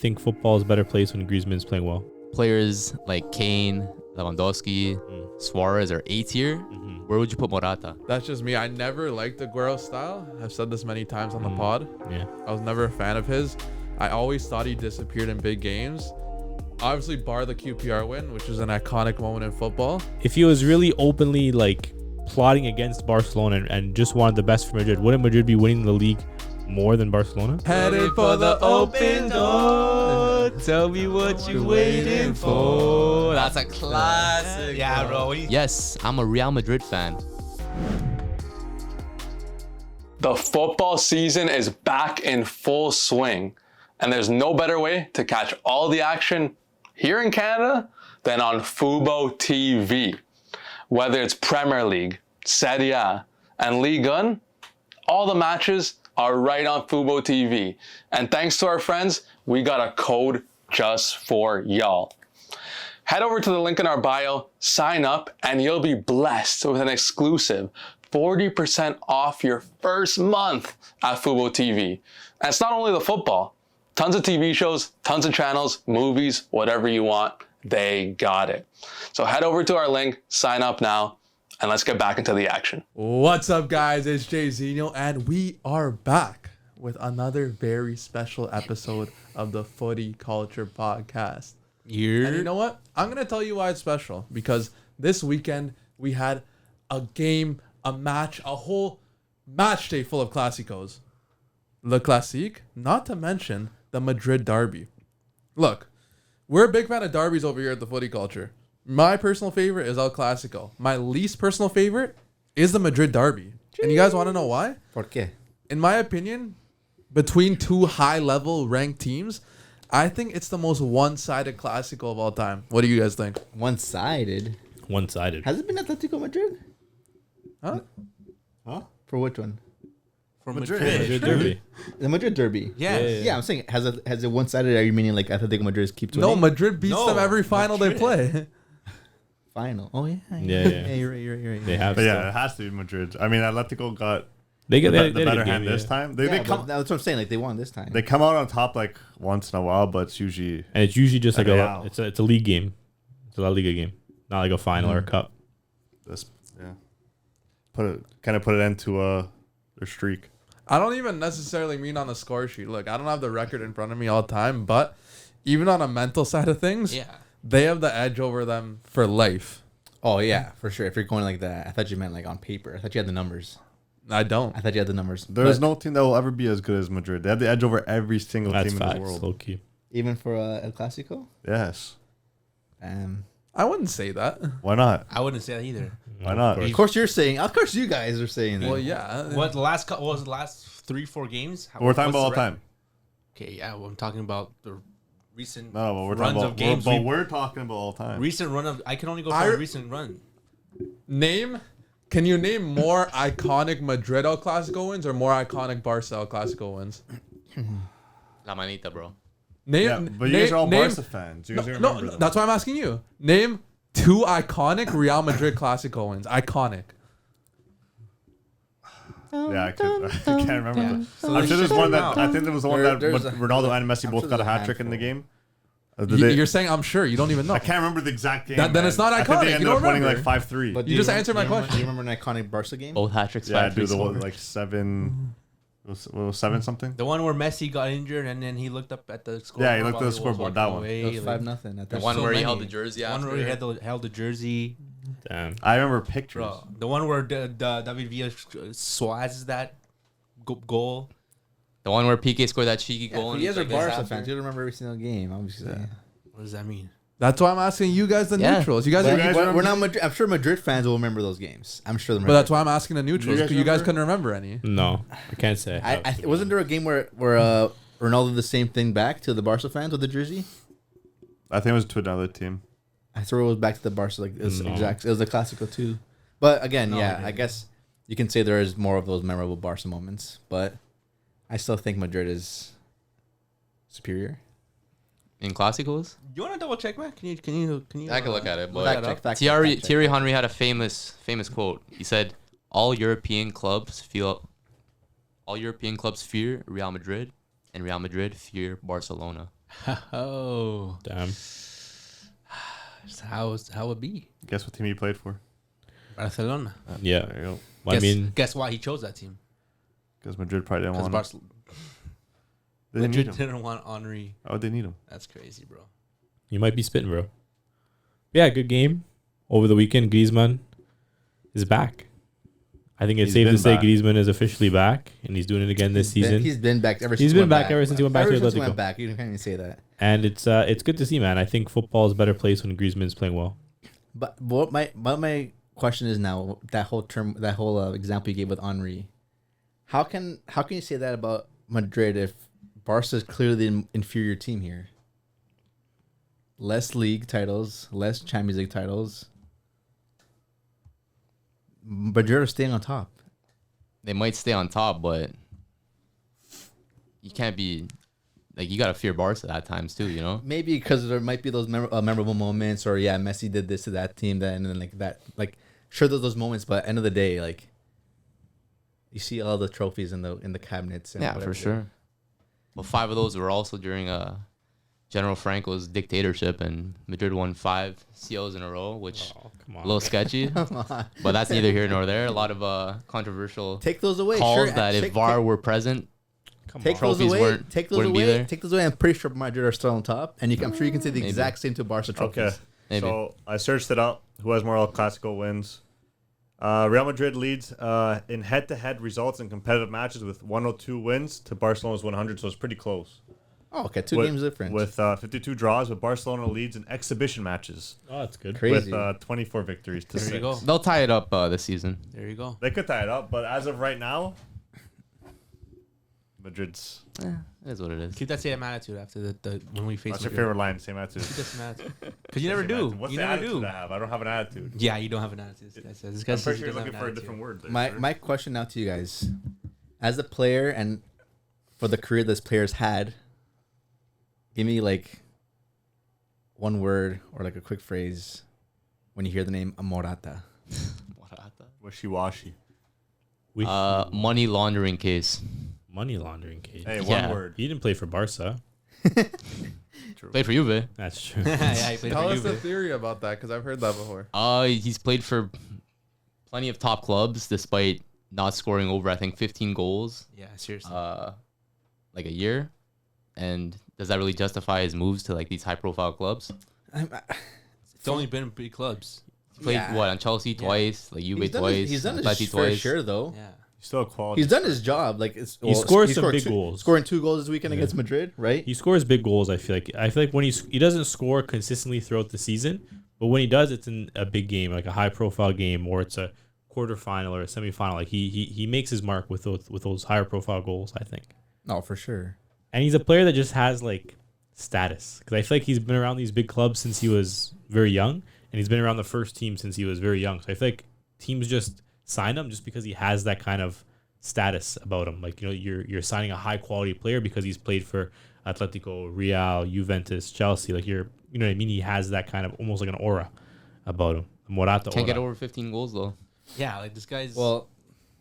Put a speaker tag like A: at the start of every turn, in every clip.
A: think football is a better place when Griezmann's playing well.
B: Players like Kane, Lewandowski, Suarez are A tier. Where would you put Morata?
C: That's just me. I never liked Aguero style. I've said this many times on the pod.
A: Yeah.
C: I was never a fan of his. I always thought he disappeared in big games. Obviously, bar the QPR win, which is an iconic moment in football.
A: If he was really openly like plotting against Barcelona and just wanted the best for Madrid, wouldn't Madrid be winning the league more than Barcelona?
C: Headed for the open door.
B: Tell me what you waiting for. That's a classic.
D: Yeah, bro.
B: Yes, I'm a Real Madrid fan.
E: The football season is back in full swing, and there's no better way to catch all the action here in Canada than on Fubo TV. Whether it's Premier League, Serie A, and Liga 1, all the matches are right on Fubo TV. And thanks to our friends, we got a code just for y'all. Head over to the link in our bio, sign up, and you'll be blessed with an exclusive 40% off your first month at Fubo TV. And it's not only the football. Tons of TV shows, tons of channels, movies, whatever you want, they got it. So head over to our link, sign up now, and let's get back into the action.
C: What's up, guys? It's Jay Zeno, and we are back with another very special episode of the Footy Culture Podcast. And you know what? I'm going to tell you why it's special. Because this weekend, we had a game, a match, a whole match day full of Classicos. Le Classique, not to mention the Madrid derby. Look, we're a big fan of derbies over here at the Footy Culture. My personal favorite is El Clasico. My least personal favorite is the Madrid derby. And you guys want to know why?
D: ¿Por qué?
C: In my opinion, between two high-level ranked teams, I think it's the most one-sided Clasico of all time. What do you guys think?
D: One-sided?
A: One-sided.
D: Has it been Atletico Madrid?
C: Huh?
D: For which one?
F: For
A: Madrid
F: Madrid.
A: derby.
D: The Madrid derby.
F: Yes.
D: Yeah, I'm saying, has it one-sided? Are you meaning like Atletico Madrid keeps
C: No,
D: winning?
C: Madrid beats
F: No,
C: them every final they
F: Madrid.
C: play.
D: Final. Oh, yeah.
A: Yeah.
D: You're right.
A: They have.
G: But
A: still.
G: yeah, it has to be Madrid. I mean, Atletico got
A: They get
G: the
A: they
G: better
A: had a
G: hand
A: game,
G: this
A: yeah.
G: time.
D: That's what I'm saying. Like, they won this time.
G: They come out on top like once in a while, but it's usually
A: And it's usually just like
G: Real.
A: it's a league game. It's a La Liga game, not like a final or a cup.
G: this. Yeah, put it into their streak.
C: I don't even necessarily mean on the score sheet. Look, I don't have the record in front of me all the time, but even on a mental side of things,
F: Yeah.
C: they have the edge over them for life.
D: Oh, yeah, for sure. If you're going like that, I thought you meant like on paper. I thought you had the numbers.
C: I don't.
D: I thought you had the numbers.
G: There's
D: But
G: no team that will ever be as good as Madrid. They have the edge over every single
A: That's
G: team in
A: facts.
G: the world.
A: Low key.
D: even for El Clasico?
G: Yes.
C: I wouldn't say that.
G: Why not?
F: I wouldn't say that either.
G: Why not?
D: Of course you're saying. Of course you guys are saying that.
C: Well, yeah.
F: What the last was the last 3-4 games?
G: We're talking about all
F: What's
G: the
F: the
G: time.
F: Okay, yeah, well, I'm talking about the recent
G: No, but we're
F: runs
G: talking
F: of
G: about
F: games.
G: we're talking about all the time.
F: Recent run of I can only go for
C: I-
F: a recent run.
C: Can you name more iconic Madrid El Clasico wins or more iconic Barca El Clasico wins?
B: La manita, bro.
C: Name.
G: Yeah, but you guys are all Barca fans. You guys remember
C: No,
G: them.
C: that's why I'm asking you. Name two iconic Real Madrid Clasico wins. Iconic.
G: Yeah, I can't remember.
F: Yeah.
G: Them.
F: So
G: I'm
F: they
G: sure there's
F: should
G: one
F: come
G: that
F: out.
G: I think there was the one
D: There's
G: that
D: a-
G: Ronaldo and Messi
D: I'm
G: both
D: sure
G: got a
D: there's a
G: hat trick in the
D: handful.
G: game. They-
C: You're saying I'm sure. You don't even know.
G: I can't remember the exact game.
C: Then it's
G: man.
C: not
G: I think
C: iconic.
G: they
C: You
G: ended
C: don't
G: up winning like
C: remember.
G: 5-3.
D: But
C: You just answered my question.
D: Do you remember an iconic Barca game?
B: Both hat tricks.
G: Yeah,
B: 5-3
G: dude, the
B: score.
G: one like 7. What was 7 something?
F: The one where Messi got injured and then he looked up at the scoreboard.
G: Yeah, he looked at the
F: while was
G: scoreboard,
F: walking
G: that one.
F: away,
D: It was
F: like,
D: 5-0.
B: The
F: There's
B: one
F: so
B: where he
F: many.
B: held the jersey
F: The one
B: after.
F: where he held the jersey.
A: Damn.
G: I remember pictures.
F: Bro, the one where the David Villa swazes that goal.
B: The one where PK scored that cheeky goal.
D: You guys are
B: like, this
D: Barca
B: after.
D: fans. You remember every single game, obviously.
F: What does that mean?
C: That's why I'm asking you guys the
B: Yeah.
C: neutrals. You guys,
D: But
C: are,
D: we're not Madrid. I'm sure Madrid fans will remember those games. I'm sure.
C: but that's why I'm asking the neutrals.
G: You guys
C: You guys
G: remember?
C: couldn't remember any.
A: No, I can't say.
D: Wasn't there a game where Ronaldo did the same thing back to the Barca fans with the jersey?
G: I think it was to another team.
D: I thought it was back to the Barca. Like it was
A: No.
D: exact. It was the Classico too. But again,
F: No, it
D: yeah, I
F: didn't.
D: guess you can say there is more of those memorable Barca moments. But I still think Madrid is superior.
B: In Classicos?
F: You want to double check, man? Can you?
B: I can look at it,
F: look
B: but
F: that up?
D: Fact check.
B: Thierry Henry had a famous quote. He said, all European clubs fear Real Madrid, and Real Madrid fear Barcelona."
F: Oh,
A: Damn.
F: how it be?
G: Guess what team he played for?
F: Barcelona.
A: Yeah.
G: There you go.
A: Well, I mean,
F: guess why he chose that team?
G: Because Madrid probably didn't
F: Because
G: want him. They didn't
F: Madrid
G: need him.
F: didn't want Henry.
G: Oh, they need him.
F: That's crazy, bro.
A: you might be spitting, bro. Yeah, good game over the weekend. Griezmann is back. I think it's
G: He's
A: safe to
G: been
A: say
G: back.
A: Griezmann is officially back, and he's doing it again this season.
D: He's been back ever since.
A: He's
D: he
A: been
D: went
A: back ever since he went back to
D: Ever since he
A: Atletico.
D: went back. You can't even say that.
A: And it's good to see, man. I think football is a better place when Griezmann's playing well.
D: But what my question is now, that whole example you gave with Henry, how can you say that about Madrid if Barca is clearly the inferior team here? Less league titles, less Champions League titles. Madrid are staying on top.
B: They might stay on top, but you can't be like, you gotta fear Barca at times too. You know.
D: Maybe because there might be those memorable moments, or yeah, Messi did this to that team, that, and then like that, like sure there's those moments, but end of the day, like you see all the trophies in the cabinets. And
B: Yeah,
D: whatever.
B: for sure. Well, 5 of those were also during General Franco's dictatorship, and Madrid won 5 CLs in a row, which
A: Come
B: a little sketchy. But that's neither here nor there. A lot of controversial
D: Take those away.
B: calls
D: sure,
B: that if VAR were present,
D: take those
B: trophies
D: away.
B: weren't-
D: Take those
B: wouldn't be
D: away.
B: there.
D: Take those away. I'm pretty sure Madrid are still on top, and I'm sure you can say the
B: Maybe.
D: exact same to Barca trophies.
G: Okay.
B: Maybe.
G: So I searched it up. Who has more El Clasico wins? Real Madrid leads in head-to-head results in competitive matches with 102 wins to Barcelona's 100, so it's pretty close.
D: Oh, okay, two
G: With-
D: games difference.
G: With 52 draws, but Barcelona leads in exhibition matches
A: Oh, that's good.
D: Crazy.
G: with 24 victories to
F: There
G: 6.
F: you go.
B: They'll tie it up this season.
F: There you go.
G: They could tie it up, but as of right now, Madrid's.
B: It is what it is.
F: Keep that same attitude after the when we face.
G: What's your
F: Madrid.
G: favorite line? Same attitude.
F: Keep that same attitude. Because you never do.
G: What's
F: You
G: the
F: never
G: attitude
F: do.
G: I have? I don't have an attitude.
F: Yeah, you don't have an attitude. This guy says. This guy
G: I'm
F: says
G: pretty
F: he
G: sure you're
F: doesn't
G: looking
F: have
G: for
F: an
G: a
F: attitude.
G: different word. There,
D: my
G: sir.
D: my question now to you guys, as a player and for the career this player's had, give me like one word or like a quick phrase when you hear the name Morata.
G: Wishy-washy.
B: Money laundering case.
A: Money laundering case.
G: Hey,
B: Yeah.
G: one word.
A: He didn't play for Barca.
B: Played for Juve.
A: That's true.
F: Yeah, he played
C: Tell
F: for
C: us the
F: Juve.
C: theory about that, because I've heard that before.
B: He's played for plenty of top clubs despite not scoring over, I think, 15 goals
F: Yeah, seriously.
B: like a year. And does that really justify his moves to like these high profile clubs?
F: It's only been in big clubs.
B: He played
D: Yeah.
B: what, on Chelsea twice, like Juve twice,
D: He's done his
B: Atleti
D: fair
B: twice.
D: share though.
F: Yeah.
G: Still a quality.
D: He's done his job. Like
A: He scores some
D: scored
A: big goals.
D: Scoring 2 goals this weekend against Madrid, right?
A: He scores big goals. I feel like when he doesn't score consistently throughout the season, but when he does, it's in a big game, like a high profile game, or it's a quarterfinal or a semifinal. Like he makes his mark with those higher profile goals, I think.
D: No, for sure.
A: And he's a player that just has like status, because I feel like he's been around these big clubs since he was very young, and he's been around the first team since he was very young. So I feel like teams just sign him just because he has that kind of status about him. Like, you know, you're signing a high quality player because he's played for Atletico, Real, Juventus, Chelsea. Like, you know what I mean? He has that kind of almost like an aura about him. Morata
B: Can't
A: aura.
B: get over 15 goals though.
F: Yeah, like this guy's.
D: Well,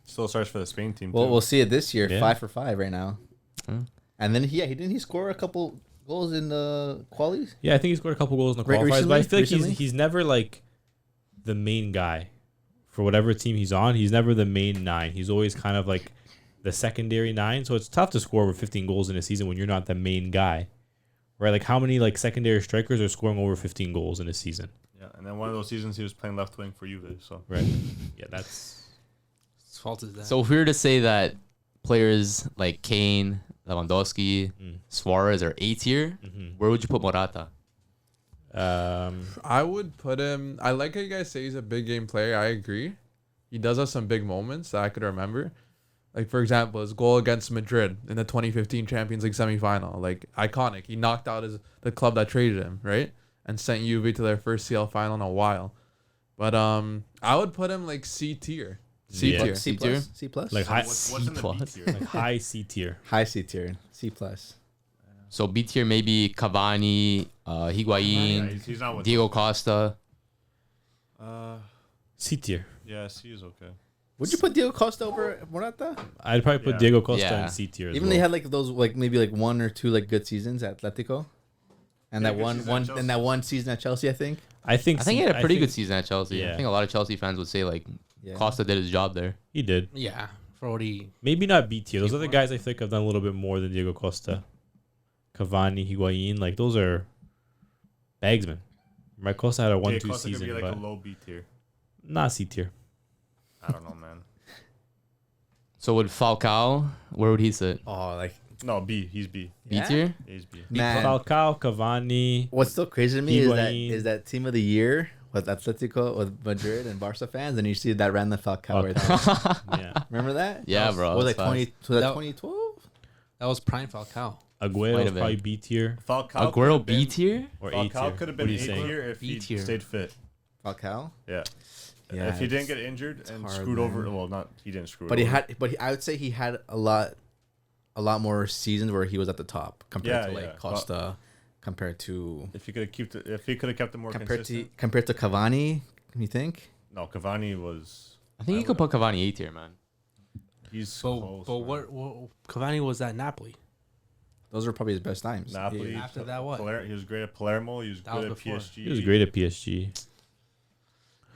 G: Still starts for the Spain team.
D: well,
G: too.
D: we'll see it this year.
A: Yeah.
D: 5 for 5 right now.
B: Hmm.
D: And then he didn't score a couple goals in the qualies?
A: Yeah, I think he scored a couple goals in the
D: Right,
A: qualifiers, but I feel like
D: recently?
A: he's never like the main guy for whatever team he's on. He's never the main 9. He's always kind of like the secondary 9. So it's tough to score over 15 goals in a season when you're not the main guy, right? Like, how many like secondary strikers are scoring over 15 goals in a season?
G: Yeah, and then one of those seasons he was playing left wing for Juve. So
A: Right. Yeah, that's
F: His fault is that.
B: So if we were to say that players like Kane, Lewandowski, Suarez are A tier, where would you put Morata?
C: I would put him. I like how you guys say he's a big game player. I agree. He does have some big moments that I could remember. Like, for example, his goal against Madrid in the 2015 Champions League semifinal. Like, iconic. He knocked out the club that traded him, right? And sent Juve to their first CL final in a while. But I would put him like C tier. C
A: Yeah.
C: tier.
D: C plus? C plus?
A: like high,
G: what's in the B
B: plus.
G: tier?
A: like high C tier.
D: High C tier. C plus.
B: So B tier maybe Cavani,
G: Yeah,
B: Higuain,
G: he's not with
B: Diego Costa.
A: C tier.
G: Yeah, C is okay.
D: Would you put Diego Costa over Morata?
A: I'd probably put
G: Yeah.
A: Diego Costa
B: Yeah.
A: in C tier as
D: Even
A: well.
D: they had like those like maybe like 1 or 2 like good seasons at Atletico. And
G: Yeah,
D: that
G: good
D: one
G: season at Chelsea.
D: and that one season at Chelsea, I think.
A: I think
B: he had a pretty good season at Chelsea.
A: Yeah.
B: I think a lot of Chelsea fans would say like
D: Yeah.
B: Costa did his job there.
A: He did.
F: Yeah, for what he.
A: Maybe not B tier. Those other
F: Keep
A: guys I think have done a little bit more than Diego Costa. Cavani, Higuain, like those are bagsmen. Right, Costa had a 1-2
G: Costa could
A: season,
G: be like
A: but
G: a low B tier.
A: not C tier.
G: I don't know, man.
B: So would Falcao, where would he sit?
D: Oh, like
G: No, B. He's B.
B: B
D: Yeah?
B: tier?
G: He's B.
D: man.
A: Falcao, Cavani.
D: What's so crazy to me
A: Higuain.
D: is that team of the year with Atletico, with Madrid and Barca fans, and you see that random Falcao right there.
A: Yeah.
D: Remember that?
B: Yeah, bro.
D: Was it
B: that's
D: 20?
B: fast.
D: Was that
F: That-
D: 2012?
F: That was prime Falcao.
A: Aguero
B: Might
A: is
B: have been.
A: probably B tier
G: Falcao.
B: Aguero
G: could've
B: B
G: been-
B: tier?
A: or A
G: Falcao
A: tier.
G: could have
A: What
G: been
A: are
G: A
A: you saying?
G: tier if
F: B
G: he
F: tier.
G: stayed fit.
D: Falcao.
G: Yeah.
D: Yeah,
G: If he didn't
D: it's
G: get injured and
D: hard,
G: screwed
D: man.
G: over, well, not he didn't screw.
D: But he
G: over.
D: had, I would say he had a lot more seasons where he was at the top compared to
G: Yeah,
D: like
G: yeah.
D: Costa, compared to
G: If he could have kept it more consistent.
D: compared to Cavani. Can you think?
G: No, Cavani was.
B: I think you could put Cavani A tier, man.
G: He's
F: But
G: close.
F: but
G: man.
F: what Cavani was at Napoli.
D: Those were probably his best times.
G: Napoli.
D: Yeah.
F: After that, what?
G: He was great at Palermo. He was
F: That
G: good
F: was
G: at
F: before.
G: PSG.
A: He was great at PSG.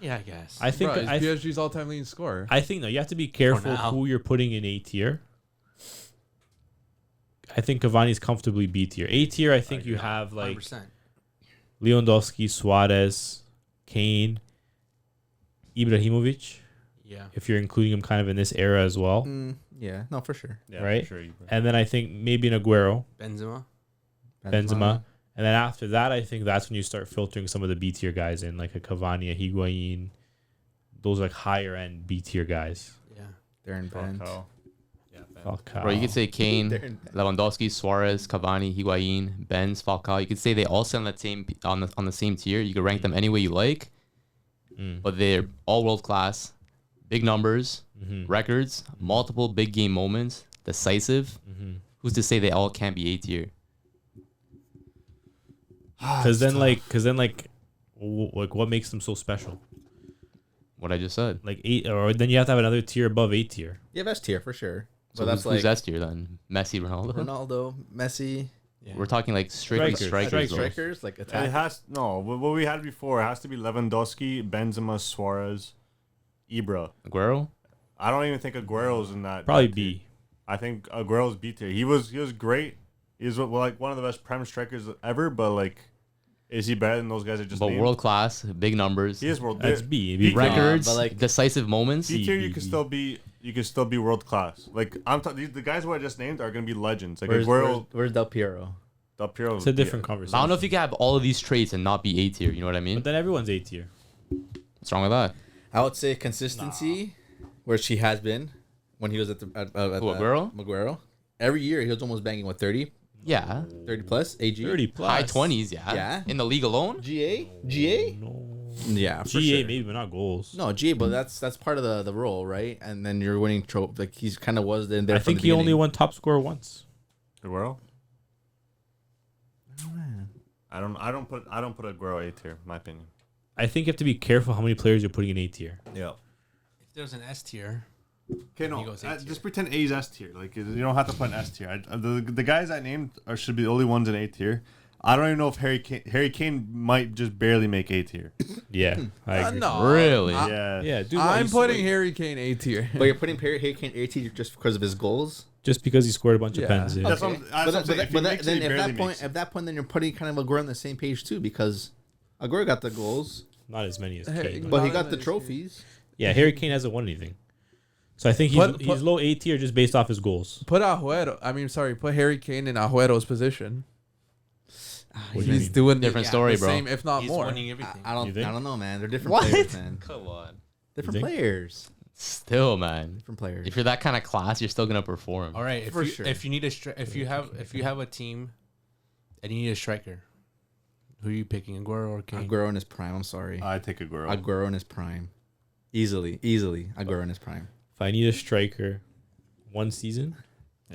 F: Yeah, I guess.
A: I think
C: Bro,
A: I,
C: PSG's all-time leading scorer.
A: I think no, you have to be careful
F: now.
A: who you're putting in A tier. I think Cavani's comfortably B tier. A tier, I think you have like
F: 100%.
A: Lewandowski, Suarez, Kane, Ibrahimovic.
F: Yeah.
A: If you're including him kind of in this era as well,
D: Yeah, no, for sure.
G: Yeah,
A: right?
G: For sure,
A: and then I think maybe an Aguero,
F: Benzema.
A: Benzema, and then after that, I think that's when you start filtering some of the B tier guys in, like a Cavani, a Higuain. Those like higher end B tier guys.
F: Yeah.
D: Darren Bent.
G: Falcao.
A: Falcao.
B: Bro, you could say Kane,
D: Darren Bent.
B: Lewandowski, Suarez, Cavani, Higuain, Benz, Falcao. You could say they all sit on that same on the same tier. You could rank them any way you like, but they're all world class, big numbers, records, multiple big game moments, decisive. Who's to say they all can't be A tier?
A: Because then, like, what makes them so special?
B: What I just said.
A: Like eight, or then you have to have another tier above A tier.
D: Yeah, best tier for sure.
B: So
D: But that's
B: who's
D: like
B: S tier then? Messi, Ronaldo.
D: Ronaldo, Messi,
F: Yeah.
B: We're talking like strictly
A: Strikers.
B: strikers. though.
D: strikers, like
G: And
D: attack.
G: it has what we had before. It has to be Lewandowski, Benzema, Suarez, Ibra.
B: Aguero.
G: I don't even think Aguero's in that.
A: Probably
G: that tier.
A: B.
G: I think Aguero's B tier. He was great. He's like one of the best prem strikers ever. But like, is he better than those guys I just
B: But
G: named?
B: world class, big numbers,
G: He is world.
A: That's B. B
B: records,
D: but, like,
B: decisive moments.
G: B tier, you
A: B,
G: can
A: B.
G: still be. You can still be world class. Like the guys who I just named are gonna be legends. Like
D: Where's,
G: Aguero,
D: where's Del Piero?
G: Del Piero.
A: It's a different conversation.
B: I don't know if you can have all of these traits and not be A tier. You know what I mean?
A: But then everyone's A tier.
B: What's wrong with that?
D: I would say consistency, where she has been when he was at the
B: Aguero?
D: Aguero. Every year he was almost banging with 30
B: Yeah,
D: plus AG.
A: 30 plus.
B: high 20s. Yeah.
D: Yeah.
B: In the league alone.
D: GA?
A: No.
D: Yeah, for
A: GA
D: sure.
A: maybe, but not goals.
D: No, GA, but that's part of the role, right? And then you're winning trophy. Like he's kind of was in there.
A: I
D: from
A: think
D: the
A: he only
D: beginning.
A: won top scorer once.
G: Aguero. I don't put Aguero A tier. In my opinion.
A: I think you have to be careful how many players you're putting in A tier.
G: Yeah.
F: If there's an S tier,
G: Okay, no,
F: He goes A tier.
G: just pretend A is S tier. Like you don't have to put an S tier. The guys I named should be the only ones in A tier. I don't even know if Harry Kane might just barely make A tier.
A: Yeah, I agree.
C: No.
B: Really?
G: Yeah,
A: Yeah, dude.
C: I'm
A: he's-
C: putting Harry Kane A tier.
D: But you're putting Harry Kane 18 just because of his goals.
A: just because he scored a bunch
C: Yeah.
A: of pens. Yeah.
G: That's what I'm saying. If he makes it, he barely makes it.
D: At that point, then you're putting kind of Aguero on the same page too, because Aguero got the goals,
A: Not as many as
C: Hey,
A: Kane.
D: but he
C: Not
D: got
C: as
D: the
C: many.
D: trophies.
A: Yeah, Harry Kane hasn't won anything. So I think he's low A tier just based off his goals.
C: Put Harry Kane in Aguero's position. He's doing
B: Different
C: the
B: story, bro.
C: same, if not
F: he's
C: more.
F: winning everything.
D: I
A: You think?
D: don't know, man. They're different
B: What?
D: players, man.
B: Come on.
D: Different
A: think?
D: players.
B: Still, man.
D: Different players.
B: If you're that kind of class, you're still gonna perform.
F: All right,
D: For sure.
F: if you need if you have a team and you need a striker, who are you picking, Aguero or Kane?
D: Aguero in his prime. I'm sorry.
G: I take Aguero.
D: Aguero in his prime. Easily. Aguero in his prime.
A: If I need a striker, one season.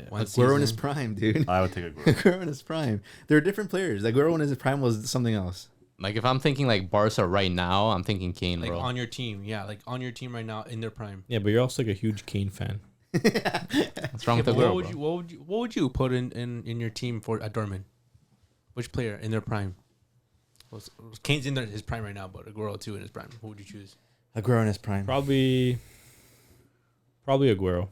F: One
D: Aguero in his
F: season.
D: prime, dude.
G: I would take Aguero.
D: Aguero in his prime. They're different players. Aguero in his prime was something else.
B: Like if I'm thinking like Barca right now, I'm thinking Kane,
F: Like
B: bro.
F: on your team, yeah, like on your team right now in their prime.
A: Yeah, but you're also like a huge Kane fan.
B: What's wrong with
F: But
B: Aguero,
F: what
B: bro?
F: would you put in your team for at Dortmund? Which player in their prime? Well, Kane's in his prime right now, but Aguero too in his prime. Who would you choose?
D: Aguero in his prime.
A: Probably Aguero.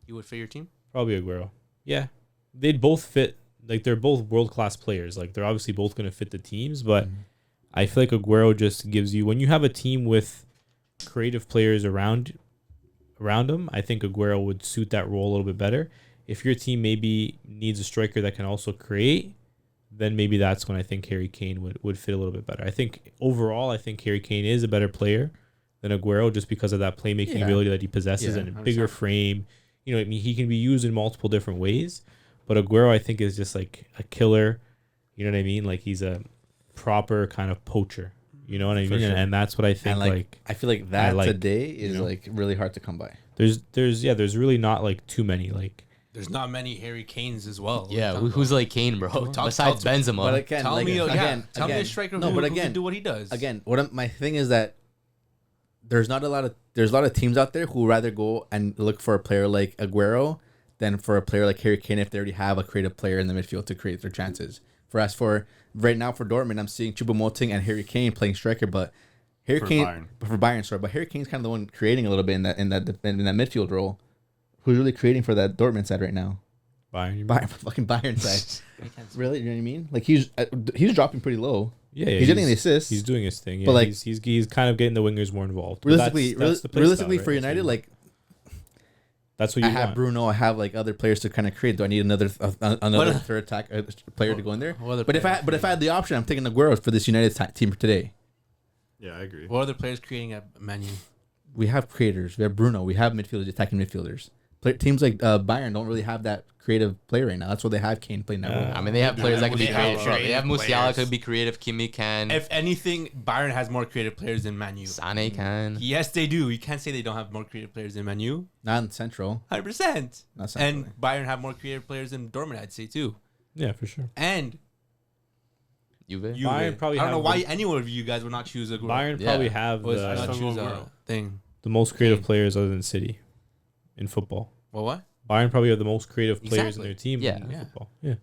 F: You would fit your team?
A: Probably Aguero. Yeah, they'd both fit. Like they're both world class players. Like they're obviously both going to fit the teams, but I feel like Aguero just gives you, when you have a team with creative players around him, I think Aguero would suit that role a little bit better. If your team maybe needs a striker that can also create, then maybe that's when I think Harry Kane would fit a little bit better. I think overall, Harry Kane is a better player than Aguero just because of that playmaking ability that he possesses and a bigger frame. You know, I mean, he can be used in multiple different ways, but Aguero I think is just like a killer. You know what I mean? Like he's a proper kind of poacher. You know what I mean?
D: Sure.
A: And that's what I think.
D: And
A: like
D: I feel like that today is
A: you know?
D: like really hard to come by.
A: There's really not like too many like.
F: There's not many Harry Kanes as well.
B: Yeah, who's like Kane, bro? Besides Benzema.
D: But again,
F: Tell
D: like,
F: me, tell me a
D: again,
F: striker
D: no,
F: who,
D: but
F: who
D: again,
F: can do what he does.
D: Again, my thing is that there's a lot of teams out there who rather go and look for a player like Aguero than for a player like Harry Kane if they already have a creative player in the midfield to create their chances. For right now for Dortmund, I'm seeing Choupo-Moting and Harry Kane playing striker, but Harry Kane for Bayern, sorry, but Harry Kane's kind of the one creating a little bit in that midfield role. Who's really creating for that Dortmund side right now? Fucking Bayern side. Really, you know what I mean? Like he's dropping pretty low.
A: Yeah,
D: he's getting the assists.
A: He's doing his thing. Yeah,
D: but like
A: he's kind of getting the wingers more involved.
D: Realistically,
A: that's the play
D: realistically
A: style,
D: for
A: right?
D: United, like
A: that's what you
D: I have
A: want.
D: Bruno. I have like other players to kind of create. Do I need another third attack player to go in there? But if I had the option, I'm taking Aguero for this United team for today.
G: Yeah, I agree.
F: What other players creating at Man U?
D: We have creators. We have Bruno. We have midfielders, attacking midfielders. Teams like Bayern don't really have that creative player right now. That's why they have Kane playing that role.
B: I mean, they have players that can be
F: They have
B: creative. Bro. They have Musiala
F: players.
B: could be creative. Kimi can.
F: If anything, Bayern has more creative players than Man U.
B: Sane can.
F: Yes, they do. You can't say they don't have more creative players than Man U.
D: Not in Central.
F: 100%.
D: Not centrally.
F: And Bayern have more creative players than Dortmund, I'd say too.
A: Yeah, for sure.
F: And
B: Juve.
A: Bayern probably
F: I don't know
A: have
F: why
A: the-
F: anyone of you guys would not choose Aguero.
A: Bayern
B: Yeah.
A: probably have
F: Was not
A: the
F: choose a thing.
A: most creative players other than City in football.
F: Well, what?
A: Bayern probably have the most creative players in
F: Exactly.
A: their team.
B: Yeah.
A: in
F: Yeah.
A: football. Yeah.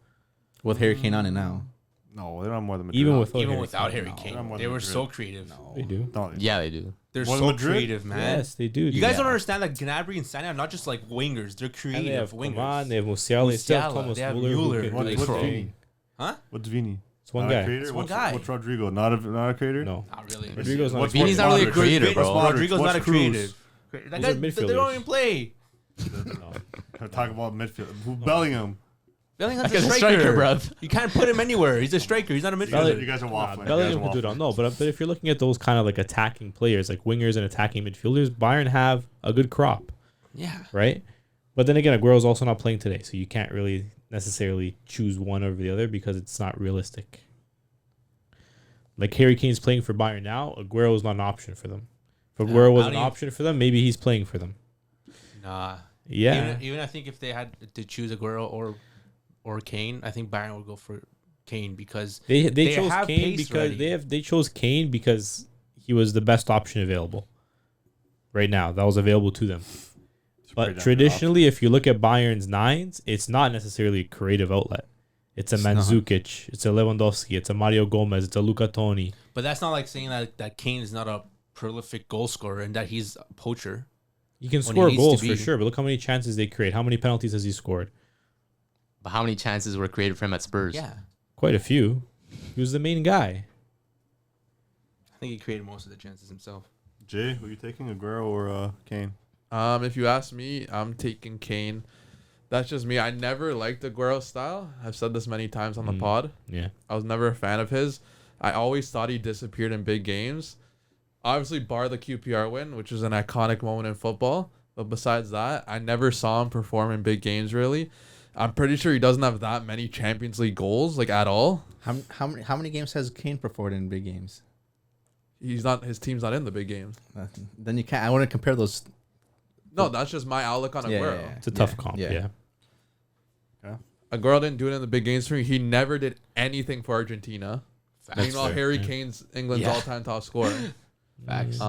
D: With Harry Kane on it now.
G: No, they don't have more than Madrid.
A: Even
F: Even
A: without
F: Harry
A: Kane.
F: Kane,
G: No, more
F: they
G: than
F: were
G: Madrid.
F: so creative.
A: They do.
G: No,
B: Yeah, they do.
F: They're
G: More
F: so
G: than Madrid?
F: creative, man.
A: Yes, they do.
F: You
A: dude.
F: guys don't understand that Gnabry and Sané are not just like wingers; they're
A: And they
F: creative
A: have
F: wingers.
A: Coman, they have Musiala, they still have
F: Musiala,
A: Thomas
F: they have
A: Muller.
F: Muller.
A: Who can,
F: Like,
G: What's
F: bro.
G: Vini?
F: Huh?
G: What's Vini?
A: it's one
G: Not a
A: guy.
G: creator?
F: It's one
G: What's,
F: guy.
G: what's Rodrigo? Not a creator?
A: No.
F: Not really.
A: Rodrigo's not
G: What's
A: a
B: Vini's
A: creator.
B: not really a
G: Modric?
B: creator,
G: What's
B: bro.
G: Modric?
F: Rodrigo's
G: What's
F: not a
G: Cruz?
F: creative. That
A: Those
F: guy,
A: are
F: they
A: midfielders.
F: don't even play.
G: No. Talk about midfield. Who Bellingham's
F: Bellingham's
B: Like
F: a
B: a
F: striker,
B: striker, bruv.
F: You can't put him anywhere. He's a striker. He's not a midfielder.
G: You guys are waffling.
A: Bellingham can do it all. No, but if you're looking at those kind of like attacking players, like wingers and attacking midfielders, Bayern have a good crop,
F: Yeah.
A: right? But then again, Aguero's also not playing today, so you can't really necessarily choose one over the other because it's not realistic. Like Harry Kane's playing for Bayern now, Aguero is not an option for them. If Aguero was
F: I
A: an
F: don't
A: option for them, maybe he's playing for them.
F: Nah.
A: Yeah.
F: Even I think if they had to choose Aguero or Kane, I think Bayern would go for Kane because
A: They
F: they
A: chose
F: have
A: Kane
F: pace
A: because
F: ready.
A: they chose Kane because he was the best option available right now. That was available to them. But traditionally, if you look at Bayern's nines, it's not necessarily a creative outlet. It's a Mandzukic, it's a Lewandowski, it's a Mario Gomez, it's a Luca Toni.
F: But that's not like saying that Kane is not a prolific goal scorer and that he's a poacher.
A: He can
F: When he
A: score
F: needs
A: goals
F: to
A: for
F: be.
A: sure, but look how many chances they create. How many penalties has he scored?
B: But how many chances were created for him at Spurs?
F: Yeah.
A: Quite a few. He was the main guy.
F: I think he created most of the chances himself.
G: Jay, who are you taking, Aguero or Kane?
C: If you ask me, I'm taking Kane. That's just me. I never liked Aguero's style. I've said this many times on the pod.
A: Yeah.
C: I was never a fan of his. I always thought he disappeared in big games. Obviously, bar the QPR win, which is an iconic moment in football. But besides that, I never saw him perform in big games, really. I'm pretty sure he doesn't have that many Champions League goals, like, at all.
D: How many games has Kane performed in big games?
C: His team's not in the big games.
D: Then you can't. I want to compare those.
C: No, that's just my outlook on Aguero.
A: It's a tough comp, yeah.
C: Aguero didn't do it in the big games for me. He never did anything for Argentina. Meanwhile,
A: fair,
C: Harry
A: yeah.
C: Kane's England's
F: Yeah.
C: all-time top scorer.
F: Facts.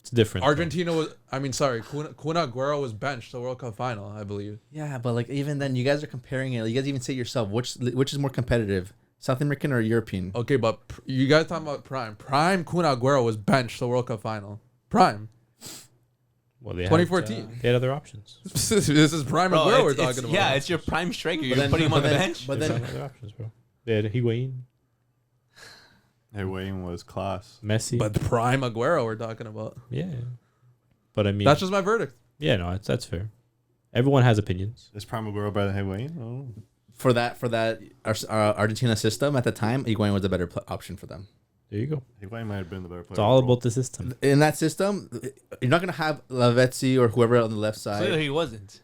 A: It's different.
C: Argentina was. I mean, sorry, Kun Aguero was benched the World Cup final, I believe.
D: Yeah, but like even then, you guys are comparing it. You guys even say yourself, which is more competitive, South American or European?
C: Okay, but you guys talking about prime. Prime Kun Aguero was benched the World Cup final. Prime.
A: Well, they
C: 2014.
A: They had other options.
C: This is prime Aguero we're talking about.
F: Yeah, it's your prime striker. You're
D: then-
F: putting him on the
D: then-
F: bench.
D: But
A: They
D: then,
A: had other options, bro. They had Higuain,
G: Higuain was class.
A: Messi.
C: But prime Aguero we're talking about.
A: yeah. But I mean,
C: That's just my verdict.
A: yeah, no, that's fair. Everyone has opinions.
G: Is Prime Aguero better than Higuain? Oh.
D: for that Argentina system at the time, Higuain was a better option for them.
A: There you go.
G: Higuain might have been the better player.
A: It's all about the system.
D: In that system, you're not gonna have Lavezzi or whoever on the left side.
F: Clearly, he wasn't.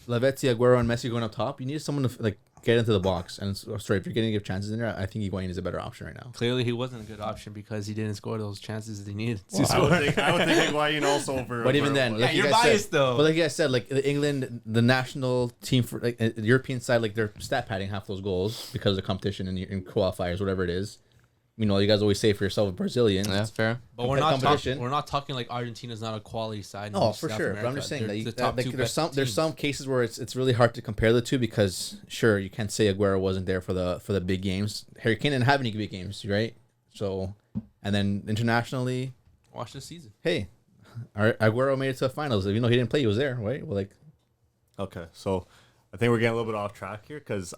D: Lavezzi, Aguero, and Messi going up top. You need someone to like get into the box. And sorry, if you're getting to give chances in there, I think Higuain is a better option right now.
F: Clearly, he wasn't a good option because he didn't score those chances that he needed to
G: I
F: score.
G: would think Higuain also over.
D: But even then,
G: Aguero.
F: Yeah,
D: like you
F: you're
D: guys
F: biased
D: said,
F: though.
D: But like you guys said, like England, the national team for like the European side, like they're stat padding half those goals because of the competition and in qualifiers, whatever it is. You know, you guys always say for yourself, Brazilians.
B: Yeah, that's fair.
F: But we're not
D: competition.
F: talking. We're not talking like Argentina's not a quality side.
D: No,
F: in
D: for
F: South
D: sure. But I'm
F: America.
D: just saying
F: They're
D: that,
F: the top
D: like
F: two
D: there's
F: best
D: there's
F: teams.
D: some cases where it's really hard to compare the two because sure you can't say Aguero wasn't there for the big games. Harry Kane didn't have any big games, right? So, and then internationally,
F: Watch this season.
D: hey, Aguero made it to the finals. Even though he didn't play, he was there, right? Well, like
G: Okay, so I think we're getting a little bit off track here because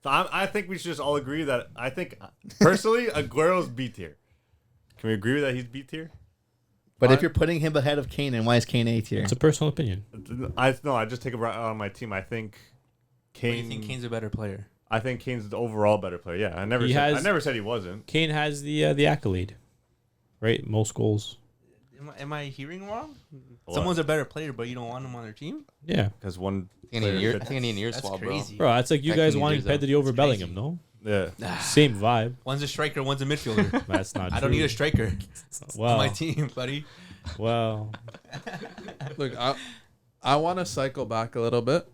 G: I think we should just all agree that I think personally Aguero's B tier. Can we agree that he's B tier?
D: but if you're putting him ahead of Kane, and why is Kane A tier?
A: It's a personal opinion.
G: I just take it right on my team. I think
F: But you
G: Kane.
F: think Kane's a better player?
G: I think Kane's the overall better player. Yeah, I never said he wasn't.
A: Kane has the accolade, right? Most goals.
F: Am I hearing wrong?
G: What?
F: Someone's a better player, but you don't want him on their team.
A: Yeah,
G: Because one.
B: I think I
G: player
B: need an ear
F: That's
B: swab, bro.
F: crazy.
A: bro. That's like you
B: I
A: guys
B: can
A: wanting
B: do that.
A: Pedri over
F: It's
A: Bellingham,
F: crazy.
A: no?
G: Yeah.
A: Same vibe.
F: One's a striker, one's a midfielder.
A: That's not.
F: I don't
A: true.
F: need a striker
A: Wow.
F: on my team, buddy.
A: Wow.
C: Look, I want to cycle back a little bit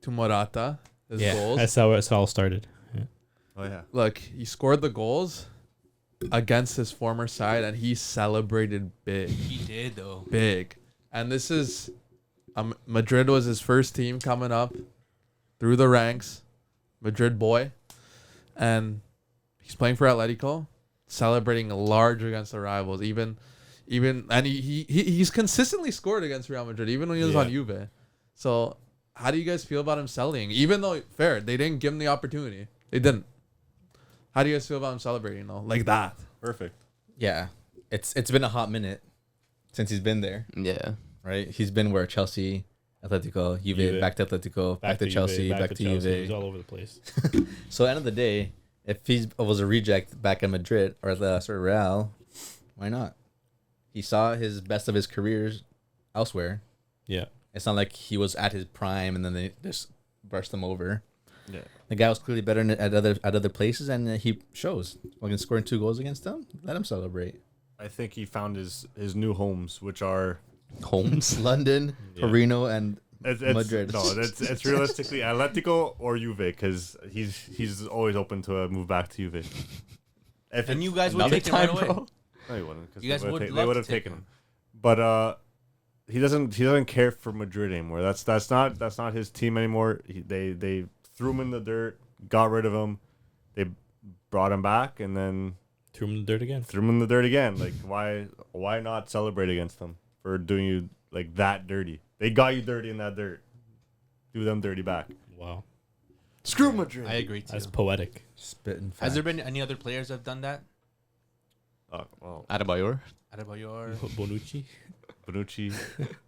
C: to Morata, his
A: Yeah,
C: goals.
A: that's how it all started. Yeah.
G: Oh yeah.
C: Look, he scored the goals against his former side, and he celebrated big,
F: He did though.
C: big. And this is, Madrid was his first team coming up through the ranks, Madrid boy, and he's playing for Atletico, celebrating large against the rivals. Even, and he's consistently scored against Real Madrid, even when he was on Juve. So, how do you guys feel about him selling? Even though fair, they didn't give him the opportunity. They didn't. How do you guys feel about him celebrating though, like that?
G: Perfect.
D: yeah, it's been a hot minute since he's been there,
B: Yeah.
D: right? He's been where Chelsea, Atletico, Juve,
A: Juve.
D: back to Atletico, back to Chelsea,
A: Juve,
D: back to
A: Chelsea. He's
D: Juve.
A: all over the place.
D: So, end of the day, if he was a reject back in Madrid or the Real, why not? He saw his best of his careers elsewhere.
A: Yeah.
D: It's not like he was at his prime and then they just brushed him over.
G: Yeah.
D: The guy was clearly better at other places, and he shows. Fucking scoring 2 goals against them, let him celebrate.
G: I think he found his new homes, which are
B: Holmes.
D: London,
A: Yeah.
D: Torino, and
G: it's,
D: Madrid.
G: No, it's realistically Atletico or Juve because he's always open to move back to Juve. If
F: And
G: it-
F: you guys would
B: Another
F: take him right
B: time,
F: away.
B: bro.
G: No, he wouldn't. 'Cause
F: You guys
G: they
F: would
G: they
F: love
G: would
F: to
G: have
F: take
G: taken
F: him.
G: him. But he doesn't care for Madrid anymore. That's not his team anymore. They threw him in the dirt, got rid of him. They brought him back and then
A: Threw him in the dirt again.
G: threw him in the dirt again. Like why not celebrate against them for doing you like that dirty? They got you dirty in that dirt. Do them dirty back.
A: Wow.
G: Screw Madrid.
F: I agree too.
A: That's poetic.
D: spitting.
F: Has there been any other players that have done that?
G: Well,
B: Adebayor.
F: Adebayor.
A: Bonucci.
G: Bonucci.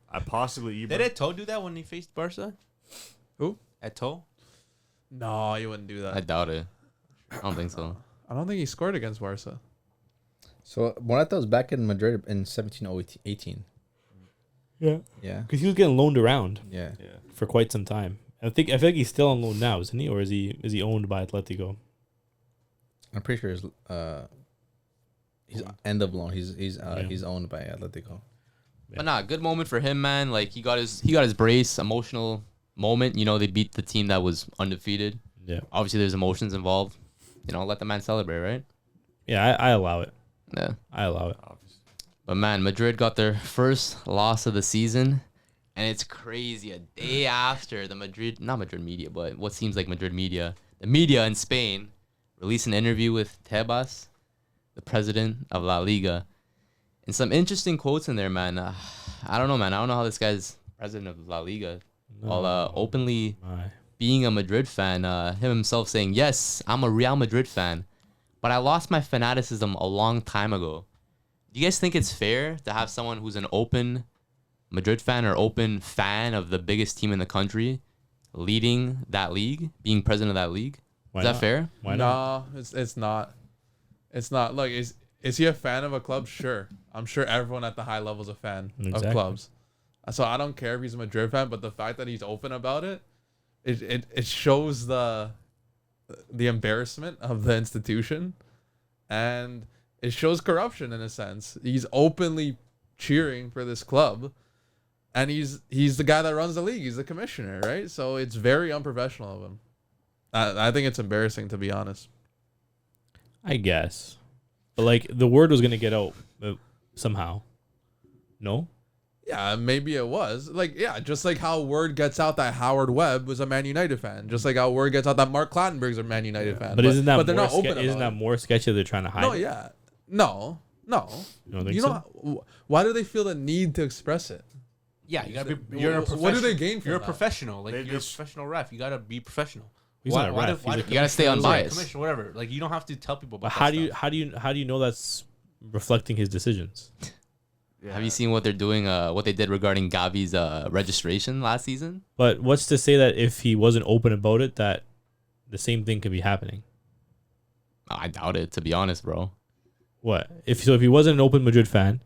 G: I possibly Ibra.
F: Did Eto'o do that when he faced Barca?
C: Who?
F: Eto'o?
C: No, he wouldn't do that.
B: I doubt it. I don't think so.
C: I don't think he scored against Barca.
D: So Morata was back in Madrid in 17-18.
A: Yeah.
D: Yeah,
A: Because he was getting loaned around
D: yeah.
G: Yeah.
A: for quite some time. I feel like he's still on loan now, isn't he? Or is he owned by Atletico?
D: I'm pretty sure he's end of loan. He's owned by Atletico.
A: Yeah.
B: But nah, good moment for him, man. Like he got his brace, emotional moment. You know, they beat the team that was undefeated.
A: Yeah.
B: Obviously, there's emotions involved. You know, let the man celebrate, right?
A: Yeah, I allow it.
B: Yeah.
A: I allow it.
G: Obviously.
B: But man, Madrid got their first loss of the season, and it's crazy. A day after not Madrid media, but what seems like Madrid media, the media in Spain released an interview with Tebas, the president of La Liga, and some interesting quotes in there, man. I don't know, man. I don't know how this guy's president of La Liga, while openly being a Madrid fan, him himself saying, yes, I'm a Real Madrid fan, but I lost my fanaticism a long time ago. Do you guys think it's fair to have someone who's an open Madrid fan or open fan of the biggest team in the country leading that league, being president of that league? Is that fair?
A: Why not?
C: No, it's not. It's not. Look, is he a fan of a club? Sure. I'm sure everyone at the high level is a fan of clubs. So I don't care if he's a Madrid fan, but the fact that he's open about it, it shows the embarrassment of the institution, and it shows corruption in a sense. He's openly cheering for this club, and he's the guy that runs the league. He's the commissioner, right? So it's very unprofessional of him. I think it's embarrassing, to be honest.
A: I guess. But like the word was gonna get out somehow. No?
C: Yeah, maybe it was. Like, yeah, just like how word gets out that Howard Webb was a Man United fan. Just like how word gets out that Mark Clattenburg's a Man United fan.
A: But isn't that
C: they're
A: more
C: not open
A: isn't that more sketchy they're trying to hide?
C: No, yeah. No.
A: You don't think so?
C: Why do they feel the need to express it?
F: Yeah, you gotta be.
C: What do they gain from
F: You're a
C: that?
F: professional. Like
G: They
F: you're a
G: just-
F: profestional ref. You gotta be professional.
A: He's not a ref. He's a
F: the
B: You gotta stay
F: commissioner-
B: unbiased.
F: Commissioner, whatever. Like you don't have to tell people about.
A: But how
F: that
A: do you
F: stuff.
A: how do you know that's reflecting his decisions?
B: Have you seen what they're doing? What they did regarding Gavi's registration last season?
A: But what's to say that if he wasn't open about it, that the same thing could be happening?
B: I doubt it, to be honest, bro.
A: What if he wasn't an open Madrid fan?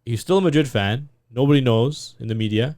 A: He's still a Madrid fan. Nobody knows in the media.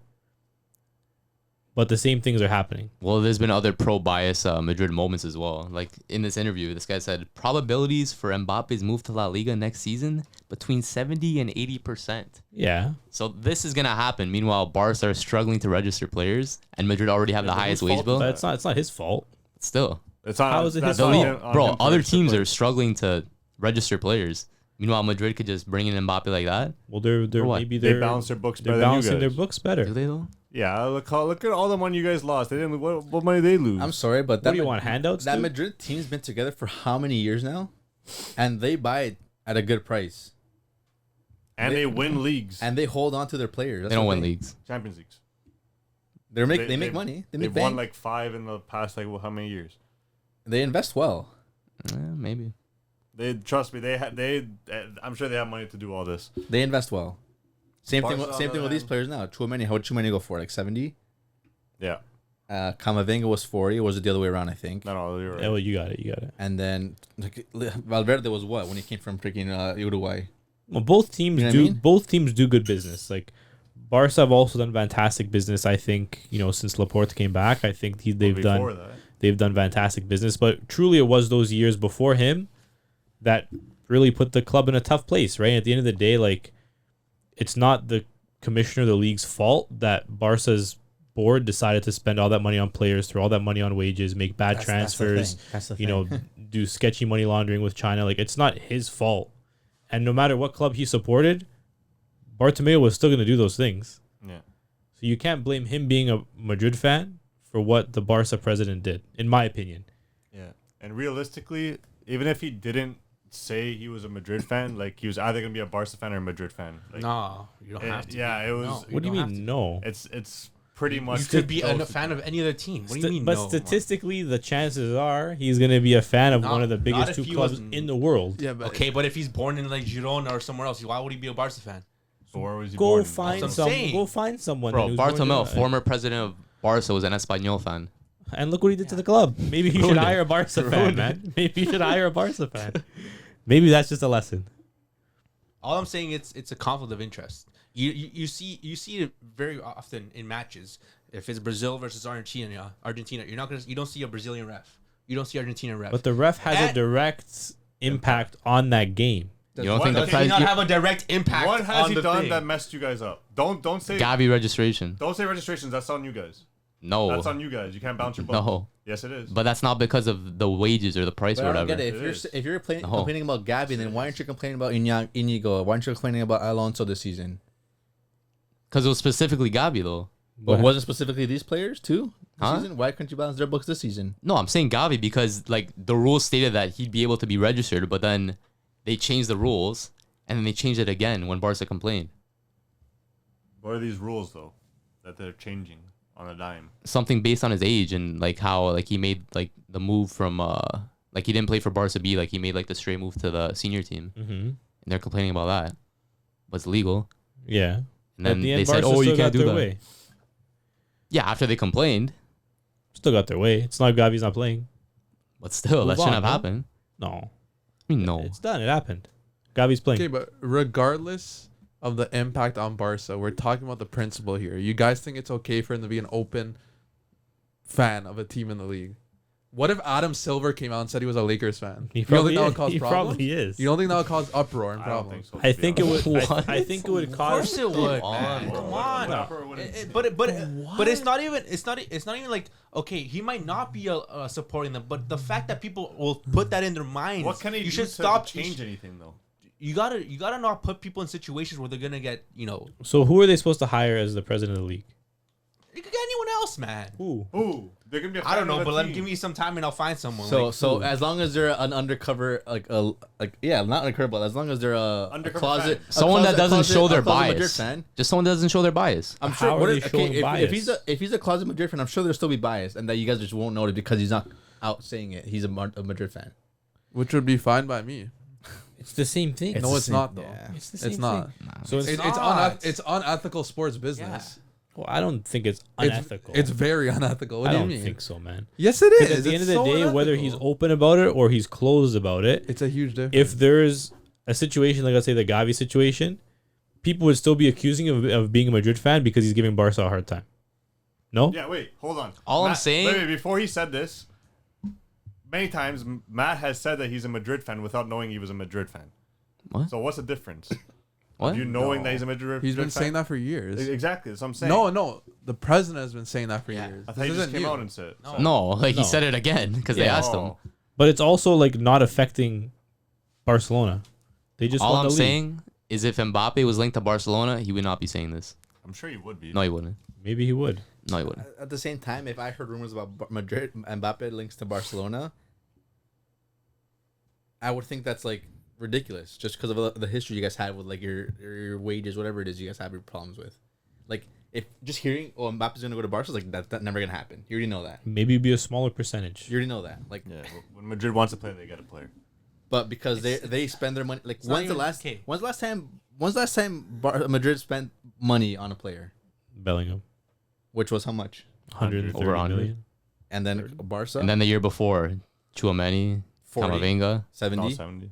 A: But the same things are happening.
B: Well, there's been other pro-bias Madrid moments as well. Like in this interview, this guy said probabilities for Mbappe's move to La Liga next season between 70 and 80%.
A: Yeah.
B: So this is gonna happen. Meanwhile, Barca are struggling to register players, and Madrid already have the
G: but
B: highest
G: whose
B: wage
G: fault
B: bill.
A: But it's not his fault.
B: Still,
G: It's not.
A: How is it
G: that's
A: his
B: the
G: not
A: fault?
B: league,
G: him- on
B: bro.
G: him to
B: Other
G: register
B: teams are
G: players.
B: struggling to register players. Meanwhile, Madrid could just bring in Mbappe like that.
A: Well, they're
B: For what?
A: maybe
G: They
A: they're
G: balance their books
A: they're
G: better than you
A: balancing their
G: guys.
A: books better.
B: Do they though?
G: Yeah, look at all the money you guys lost. They didn't. What money they lose?
D: I'm sorry, but
A: What do you want, handouts,
D: That
A: dude?
D: Madrid team's been together for how many years now, and they buy it at a good price,
G: and they win leagues,
D: and they hold on to their players.
B: They
D: That's
B: don't
D: the
B: win
D: thing.
B: leagues.
G: Champions Leagues.
D: They make money. They make
G: They've won
D: bank.
G: like 5 in the past how many years?
D: They invest well.
B: Maybe.
G: They trust me. I'm sure they have money to do all this.
D: They invest well. Same
G: Barca,
D: thing.
G: on
D: Same
G: the
D: thing with these
G: other
D: players now. Chouameni, how would Chouameni go for? Like 70.
G: Yeah.
D: Camavinga was 40. Was it the other way around? I think.
G: No, you're right.
A: Yeah, well, you got it.
D: And then like, Valverde was what when he came from freaking Uruguay.
A: Well, both teams
D: You know what
A: do.
D: I mean?
A: Both teams do good business. Like Barca have also done fantastic business. I think since Laporte came back, I think they've done fantastic business. But truly, it was those years before him that really put the club in a tough place. Right at the end of the day, like it's not the commissioner of the league's fault that Barca's board decided to spend all that money on players, throw all that money on wages, make bad transfers.
D: That's the thing.
A: Do sketchy money laundering with China. Like it's not his fault. And no matter what club he supported, Bartomeu was still going to do those things.
G: Yeah.
A: So you can't blame him being a Madrid fan for what the Barca president did, in my opinion.
G: Yeah. And realistically, even if he didn't say he was a Madrid fan, like he was either gonna be a Barca fan or a Madrid fan. Like,
F: No, you don't have to.
G: Yeah, it was.
F: No,
A: What do you
F: don't have
A: mean,
F: to.
A: no?
G: It's pretty much.
F: You could be a
G: those-
F: fan of any other team. What do you mean?
A: But
F: no?
A: statistically, the chances are he's going to be a fan of
F: Not-
A: one of the
F: not
A: biggest
F: if
A: two
F: he
A: clubs
F: wasn't-
A: in the world.
C: Yeah, but
F: Okay, but if he's born in like Girona or somewhere else, why would he be a Barca fan?
G: So where was he
A: Go
G: born?
A: find
F: That's what I'm saying.
A: Go find someone.
B: Bro,
A: who's born
B: Bartomeu,
A: in-
B: former president of Barca, was an Espanyol fan.
A: And look what he did to the club. Maybe he should hire a Barca fan, man. Maybe you should hire a Barca fan. Maybe that's just a lesson.
F: All I'm saying it's a conflict of interest. You see it very often in matches. If it's Brazil versus Argentina, you don't see a Brazilian ref. You don't see Argentina ref.
A: But the ref has a direct impact on that game.
B: You don't think
F: Does
B: that's
F: he not have a direct impact
G: What has
F: on
G: he
F: the
G: done
F: thing?
G: that messed you guys up? Don't say
B: Gavi registration?
G: don't say registrations. That's on you guys.
B: No.
G: That's on you guys. You can't bounce your boat.
B: No.
G: Yes, it is.
B: But that's not because of the wages or the price
D: But
B: or
D: I don't
B: whatever.
D: get it.
G: It
D: If you're
B: No.
D: complaining about Gabby, then why aren't you complaining about Inigo? Why aren't you complaining about Alonso this season?
B: Because it was specifically Gabi, though.
D: But wasn't specifically these players too this
B: Huh?
D: season? Why couldn't you balance their books this season?
B: No, I'm saying Gavi because like the rules stated that he'd be able to be registered, but then they changed the rules and then they changed it again when Barca complained.
G: What are these rules though that they're changing on a dime?
B: Something based on his age and like how like he made like the move from like he didn't play for Barca B, like he made like the straight move to the senior team, and they're complaining about that. But it's legal.
A: Yeah.
B: And then
A: At the end,
B: they said,
A: Barca
B: "Oh, you
A: still
B: can't
A: got
B: do
A: their
B: that."
A: way.
B: Yeah, after they complained,
A: Still got their way. It's not Gavi's not playing.
B: but still,
A: Move
B: that shouldn't
A: on,
B: have
A: no?
B: happened.
A: No.
B: I mean, no.
A: It's done. It happened. Gavi's playing.
C: Okay, but regardless of the impact on Barca, we're talking about the principle here. You guys think it's okay for him to be an open fan of a team in the league? What if Adam Silver came out and said he was a Lakers fan?
A: He
C: You don't
A: probably
C: think that would
A: is.
C: cause
A: He
C: problems?
A: probably is.
C: You don't think that would cause uproar and
G: I don't think
C: problems?
G: so.
A: I
G: to be
A: think it
G: honest.
A: would.
B: What?
A: I think it would
F: Of
A: cause.
F: course it would,
B: on,
F: man.
B: bro.
F: Come on.
G: Rapper wouldn't-
F: But it's not even it's not even like okay, he might not be supporting them, but the fact that people will put that in their minds,
G: What can he
F: you
G: do
F: should
G: to
F: stop.
G: change anything though?
F: You gotta not put people in situations where they're gonna get
A: So who are they supposed to hire as the president of the league?
F: you could get anyone else, man.
A: Who?
G: Ooh, they're gonna be.
F: I don't know, but let give me some time and I'll find someone.
D: So
F: like,
D: so as long as they're an undercover not undercover, but as long as they're a
G: Undercover
D: closet,
G: fan.
B: Someone that doesn't show their
D: Madrid
B: bias.
D: fan.
B: Just someone that doesn't show their bias.
D: I'm
A: How
D: sure.
A: are
D: What
A: they
D: if,
A: showing
D: okay,
A: bias?
D: if he's a closet Madrid fan, I'm sure there'll still be bias, and that you guys just won't know it because he's not out saying it. He's a Madrid fan.
C: Which would be fine by me.
A: It's the same thing.
C: No, it's not though.
D: Yeah.
A: It's the same
C: It's not.
A: thing. So it's,
C: It's unethical sports business.
A: well, I don't think it's unethical.
C: It's very unethical. What
A: I
C: do you
A: don't
C: mean?
A: think so, man.
C: Yes, it
A: Because
C: is.
A: at the end of
C: It's
A: the
C: so
A: day, whether he's
C: unethical.
A: open about it or he's closed about it,
C: It's a huge difference.
A: if there's a situation like let's say the Gavi situation, people would still be accusing him of being a Madrid fan because he's giving Barca a hard time. No?
G: Yeah, wait, hold on.
B: All I'm
G: Matt,
B: saying-
G: wait, before he said this, many times Matt has said that he's a Madrid fan without knowing he was a Madrid fan.
B: What?
G: So what's the difference?
B: What?
G: You knowing that he's a Madrid
C: He's been
G: fan?
C: saying that for years.
G: Exactly, that's what I'm saying.
C: No, the president has been saying that for years.
G: I thought
C: This
G: he just
C: isn't
G: came
C: new.
G: out and said it. So-
B: No, like
A: No.
B: he said it again because they
A: Yeah.
B: asked him.
G: Oh.
A: But it's also like not affecting Barcelona. They just
B: All
A: won
B: I'm
A: the league.
B: saying is if Mbappe was linked to Barcelona, he would not be saying this.
G: I'm sure he would be.
B: No, he wouldn't.
A: Maybe he would.
B: No, he wouldn't.
D: At the same time, if I heard rumors about Madrid, Mbappe links to Barcelona, I would think that's like ridiculous, just because of the history you guys have with like your wages, whatever it is you guys have your problems with. Like if just hearing, oh, Mbappe's gonna go to Barca, like that's never gonna happen. You already know that.
A: Maybe it'd be a smaller percentage.
D: You already know that. Like,
G: Yeah, when Madrid wants to play, they get a player.
D: but because they spend their money. Like
F: not
D: when's the
F: even-
D: last time Madrid spent money on a player,
A: Bellingham.
D: which was how much?
A: 130
B: Over 100.
A: million.
D: And then Barca,
B: And then the year before, Chouameni,
D: 40,
B: Camavinga.
D: 70.
G: 70.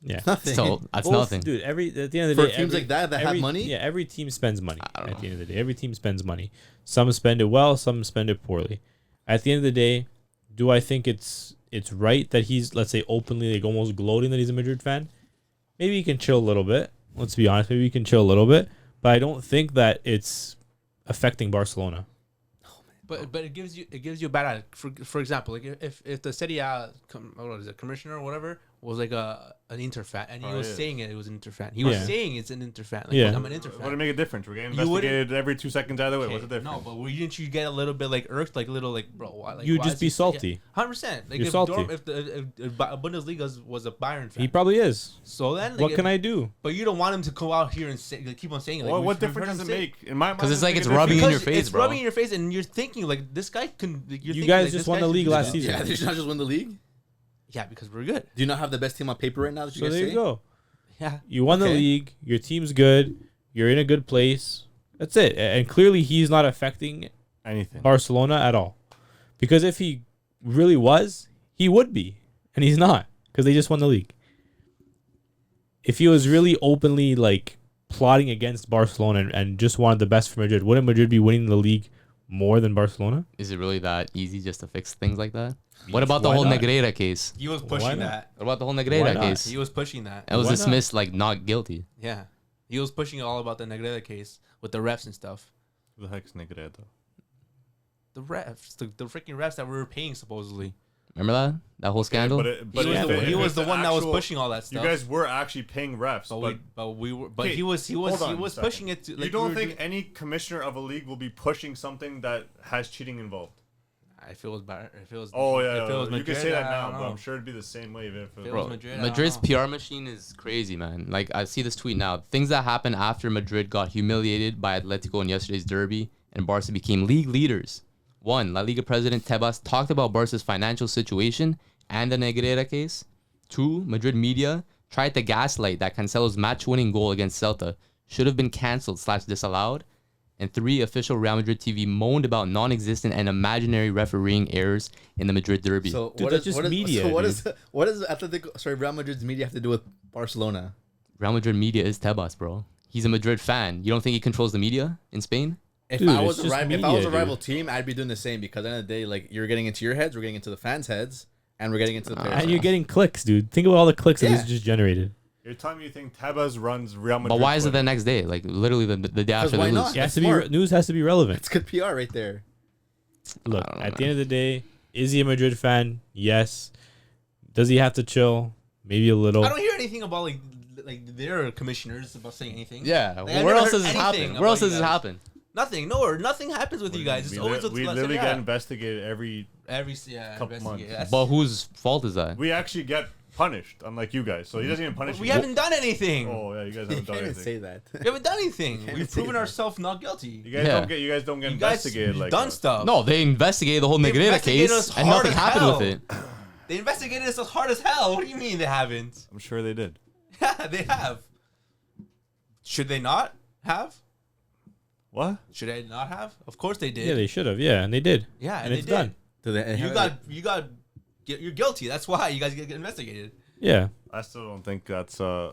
A: Yeah.
D: Nothing.
B: So that's
A: Both-
B: nothing.
A: Dude, at the end of the
D: For
A: day,
D: teams like that have
A: every-
D: money?
A: Yeah, every team spends money
B: I don't
A: at the end of the day. Every team spends money. Some spend it well, some spend it poorly. At the end of the day, do I think it's right that he's, let's say, openly like almost gloating that he's a Madrid fan? Maybe he can chill a little bit. Let's be honest, maybe he can chill a little bit, but I don't think that it's affecting Barcelona.
F: But it gives you a bad for example, like if the Serie A commissioner or whatever was like an Inter fan and he
G: Oh,
F: was
G: yeah.
F: saying it was an Inter fan. He was
A: Yeah.
F: saying it's an Inter fan. Like,
A: Yeah.
F: I'm an Inter
G: What would it
F: fan.
G: make a difference? We're getting
F: You wouldn't-
G: investigated every 2 seconds either way.
F: Okay,
G: What's the difference?
F: No, but didn't you get a little bit like irked, like little like bro? Why, like,
A: You'd
F: why
A: just
F: is
A: be
F: he-
A: salty.
F: 100%. Like
A: You're
F: if
A: salty.
F: if Bundesliga was a Bayern fan,
A: He probably is.
F: so then like,
A: What can I do?
F: But you don't want him to go out here and say, like, keep on saying like,
G: What
F: we've
G: difference
F: heard
G: does
F: him
G: it
F: say-
G: make? In my mind,
B: 'Cause it's like
G: doesn't
B: it's
G: make a
B: rubbing in
G: difference.
B: your face,
F: it's
B: bro.
F: rubbing in your face, and you're thinking like this guy can. You're
A: You
F: thinking,
A: guys
F: like,
A: just
F: this
A: won
F: guy
A: the
F: can
A: league
F: do
A: last
F: this.
A: season.
D: Yeah, did you not just win the league?
F: Yeah, because we're good.
D: Do you not have the best team on paper right now that you
A: So
D: guys
A: there
D: say?
A: you go.
F: Yeah.
A: You won the
D: Okay.
A: league. Your team's good. You're in a good place. That's it. And clearly, he's not affecting
G: Anything.
A: Barcelona at all. Because if he really was, he would be. And he's not. Because they just won the league. If he was really openly like plotting against Barcelona and just wanted the best for Madrid, wouldn't Madrid be winning the league more than Barcelona?
B: Is it really that easy just to fix things like that? What about the
A: Why
B: whole
A: not?
B: Negreira case?
F: He was
A: Why
F: pushing
A: not?
F: that.
B: What about the whole
A: Why
B: Negreira
A: not?
B: case?
F: He was pushing that.
B: It was
A: Why not?
B: dismissed like not guilty.
F: Yeah. He was pushing all about the Negreira case with the refs and stuff.
G: Who the heck's Negredo?
F: The refs, the freaking refs that we were paying supposedly.
B: Remember that whole scandal?
F: He was the one that was pushing all that stuff.
G: You guys were actually paying refs,
F: but he was pushing it.
G: You don't think any commissioner of a league will be pushing something that has cheating involved?
F: If it was bad, if it was.
G: Oh yeah,
F: if it was Madrid,
G: you can say that now, but I'm sure it'd be the same way even if it was
F: Madrid.
B: Madrid's PR machine is crazy, man. Like I see this tweet now. Things that happened after Madrid got humiliated by Atletico in yesterday's derby and Barca became league leaders. 1. La Liga president Tebas talked about Barca's financial situation and the Negreira case. 2. Madrid media tried to gaslight that Cancelo's match-winning goal against Celta should have been cancelled/disallowed. And 3. Official Real Madrid TV moaned about non-existent and imaginary refereeing errors in the Madrid derby.
D: So
A: Dude, that's just media.
D: So what does Real Madrid's media have to do with Barcelona?
B: Real Madrid media is Tebas, bro. He's a Madrid fan. You don't think he controls the media in Spain?
D: If I was a rival team, I'd be doing the same because at the end of the day, like you're getting into your heads, we're getting into the fans' heads, and we're getting into the players'
A: and you're getting clicks, dude. Think about all the clicks that this just generated.
G: You're telling me you think Tebas runs Real Madrid?
B: But why is it the next day? Like literally the day after they
D: why
B: lose.
D: not?
A: It has to be news has to be relevant.
D: It's good PR right there.
A: Look,
B: I don't know,
A: at the end of the day, is he a Madrid fan? Yes. Does he have to chill? Maybe a little.
F: I don't hear anything about like their commissioners about saying anything.
B: Yeah.
F: Like,
B: Where else does this happen? Where else does this happen?
F: Nothing. Nothing happens with you guys. It's always with
G: we literally get investigated every
F: couple
G: months.
B: But whose fault is that?
G: We actually get punished, unlike you guys. So he doesn't even punish.
F: We haven't done anything.
G: Oh yeah, you guys
D: You
G: haven't done
D: can't even
G: anything.
D: say that.
F: We haven't done anything.
D: can't
F: We've
D: say
F: proven
D: that.
F: ourselves not guilty.
G: You guys don't get
F: You guys
G: investigated like
F: done
G: that.
F: stuff.
B: No, they investigated the whole
F: They
B: Negreira
F: investigated
B: case
F: us
B: and
F: hard
B: nothing
F: as
B: happened
F: hell.
B: with it.
F: They investigated us as hard as hell. What do you mean they haven't?
G: I'm sure they did.
F: Yeah, they have. Should they not have?
G: What?
F: Should they not have? Of course they did.
A: Yeah, they should have. Yeah, and they did.
F: Yeah,
A: and
F: they
A: it's
F: did.
A: done.
F: You're guilty. That's why you guys get investigated.
A: Yeah.
G: I still don't think that's. I